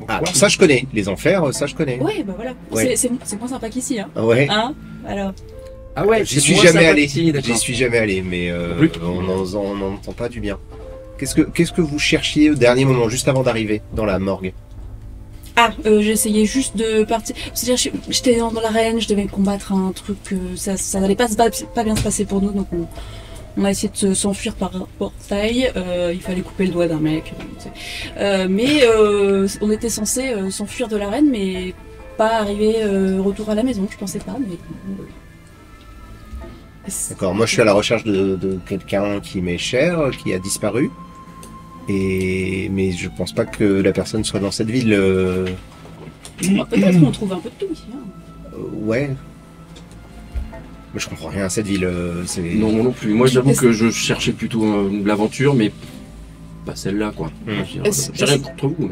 Ah, alors ça je connais. Les enfers, ça je connais. Ouais bah voilà. Ouais. C'est moins sympa qu'ici hein. Ah ouais. Hein alors. Ah ouais, J'y c'est suis moins jamais allé. sympathique, d'accord. J'y suis jamais allé, mais plus. on n'en entend pas du bien. Qu'est-ce que vous cherchiez au dernier moment, juste avant d'arriver dans la morgue? J'essayais juste de partir. C'est-à-dire, j'étais dans l'arène, je devais combattre un truc, ça n'allait pas bien se passer pour nous, donc on a essayé de s'enfuir par un portail. Il fallait couper le doigt d'un mec. Mais on était censé s'enfuir de l'arène, mais pas arriver retour à la maison. Je pensais pas, mais. D'accord, moi je suis à la recherche de quelqu'un qui m'est cher, qui a disparu. Mais je pense pas que la personne soit dans cette ville. Peut-être qu'on trouve un peu de tout ici. Hein. Ouais. Mais je comprends rien à cette ville. C'est... Non, moi non plus. Moi, j'avoue que je cherchais plutôt l'aventure, mais pas celle-là, quoi. Mm. Je veux dire, Est-ce- J'ai rien contre vous,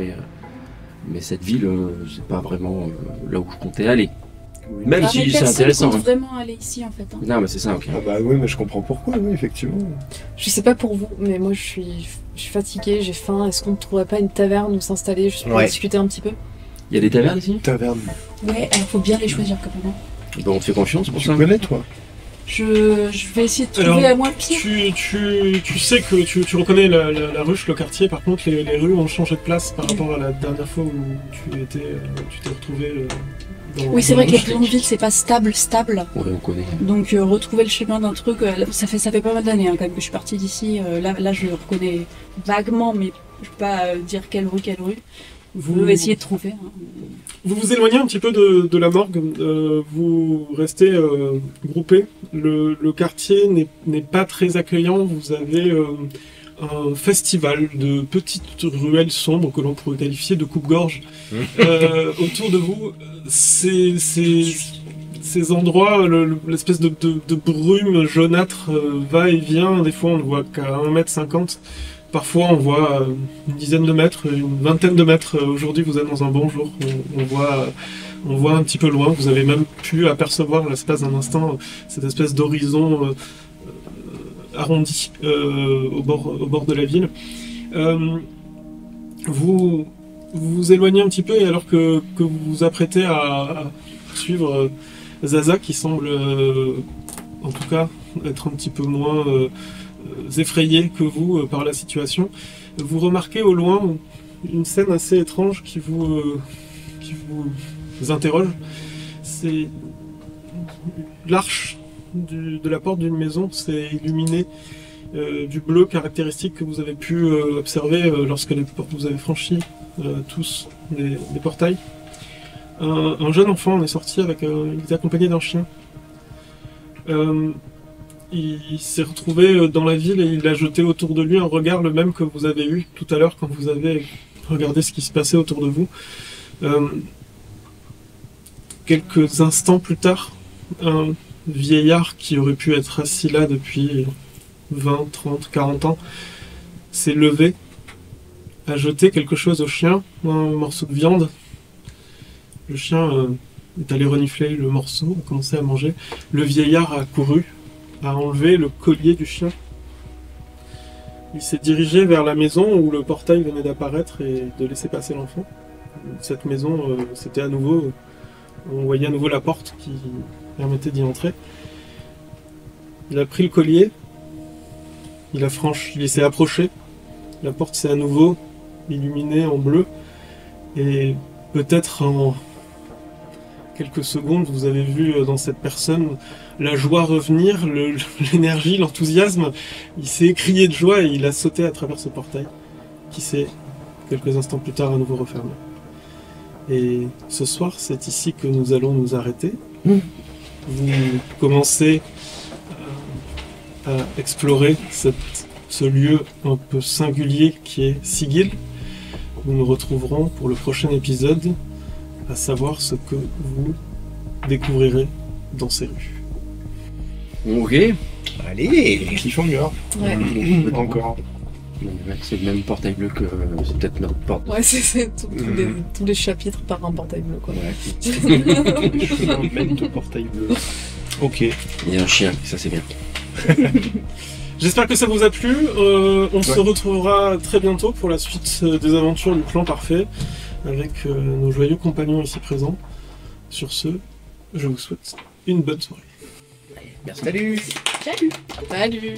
mais cette ville, c'est pas vraiment là où je comptais aller. Même Ah, mais si c'est personne intéressant. compte hein. vraiment aller ici en fait. Hein. Non, mais c'est ça, ok. Ah bah oui, mais je comprends pourquoi, oui, effectivement. Je sais pas pour vous, mais moi je suis fatiguée, j'ai faim. Est-ce qu'on ne trouverait pas une taverne où s'installer juste pour Ouais. discuter un petit peu? Il y a des tavernes ici? Taverne. Ouais, il faut bien les choisir quand même. Hein. Ben, on te fait confiance pour Tu ça. connais, toi? Je vais essayer de trouver Alors, à moi pire. Tu sais que tu reconnais la ruche, le quartier, par contre les rues ont changé de place par rapport à la dernière fois où tu t'es retrouvé dans Oui, c'est dans vrai la que les ruche. plans de ville, c'est pas stable. Ouais, on connaît. Donc retrouver le chemin d'un truc, ça fait pas mal d'années hein, quand même que je suis partie d'ici. Là, je le reconnais vaguement, mais je peux pas dire quelle rue. Vous Vous- essayer de trouver. Hein. Vous vous éloignez un petit peu de la morgue, vous restez groupés. Le quartier n'est pas très accueillant, vous avez un festival de petites ruelles sombres que l'on pourrait qualifier de coupe-gorge. Autour de vous, ces endroits, l'espèce de brume jaunâtre va et vient, des fois on ne voit qu'à 1,50 m. Parfois, on voit une dizaine de mètres, une vingtaine de mètres. Aujourd'hui, vous êtes dans un bon jour. On voit un petit peu loin. Vous avez même pu apercevoir, à l'espace d'un instant, cette espèce d'horizon arrondi au bord de la ville. Vous vous éloignez un petit peu, et alors que vous vous apprêtez à suivre Zaza, qui semble, en tout cas, être un petit peu moins effrayé que vous par la situation, vous remarquez au loin une scène assez étrange qui vous interroge. C'est l'arche de la porte d'une maison, c'est illuminé du bleu caractéristique que vous avez pu observer lorsque vous avez franchi tous les portails. Un jeune enfant en est sorti il était accompagné d'un chien. Il s'est retrouvé dans la ville et il a jeté autour de lui un regard le même que vous avez eu tout à l'heure quand vous avez regardé ce qui se passait autour de vous. Quelques instants plus tard, un vieillard qui aurait pu être assis là depuis 20, 30, 40 ans s'est levé, a jeté quelque chose au chien, un morceau de viande. Le chien est allé renifler le morceau, a commencé à manger. Le vieillard a couru, a enlevé le collier du chien. Il s'est dirigé vers la maison où le portail venait d'apparaître et de laisser passer l'enfant. Cette maison, c'était à nouveau... On voyait à nouveau la porte qui permettait d'y entrer. Il a pris le collier. Il s'est approché. La porte s'est à nouveau illuminée en bleu. Et peut-être en quelques secondes, vous avez vu dans cette personne la joie revenir, l'énergie, l'enthousiasme. Il s'est écrié de joie et il a sauté à travers ce portail qui s'est, quelques instants plus tard, à nouveau refermé. Et ce soir, c'est ici que nous allons nous arrêter. Vous commencez à explorer ce lieu un peu singulier qui est Sigil. Nous nous retrouverons pour le prochain épisode, à savoir ce que vous découvrirez dans ces rues. Ok. Allez. Cliffhanger. Ouais. Encore. Ouais, c'est le même portail bleu que c'est peut-être notre porte. Ouais, c'est tous les chapitres par un portail bleu, quoi. Ouais. Les chemins mènent au portail bleu. Ok. Il y a un chien, ça c'est bien. J'espère que ça vous a plu. On se retrouvera très bientôt pour la suite des aventures du plan parfait avec nos joyeux compagnons ici présents. Sur ce, je vous souhaite une bonne soirée. Merci. Salut. Salut.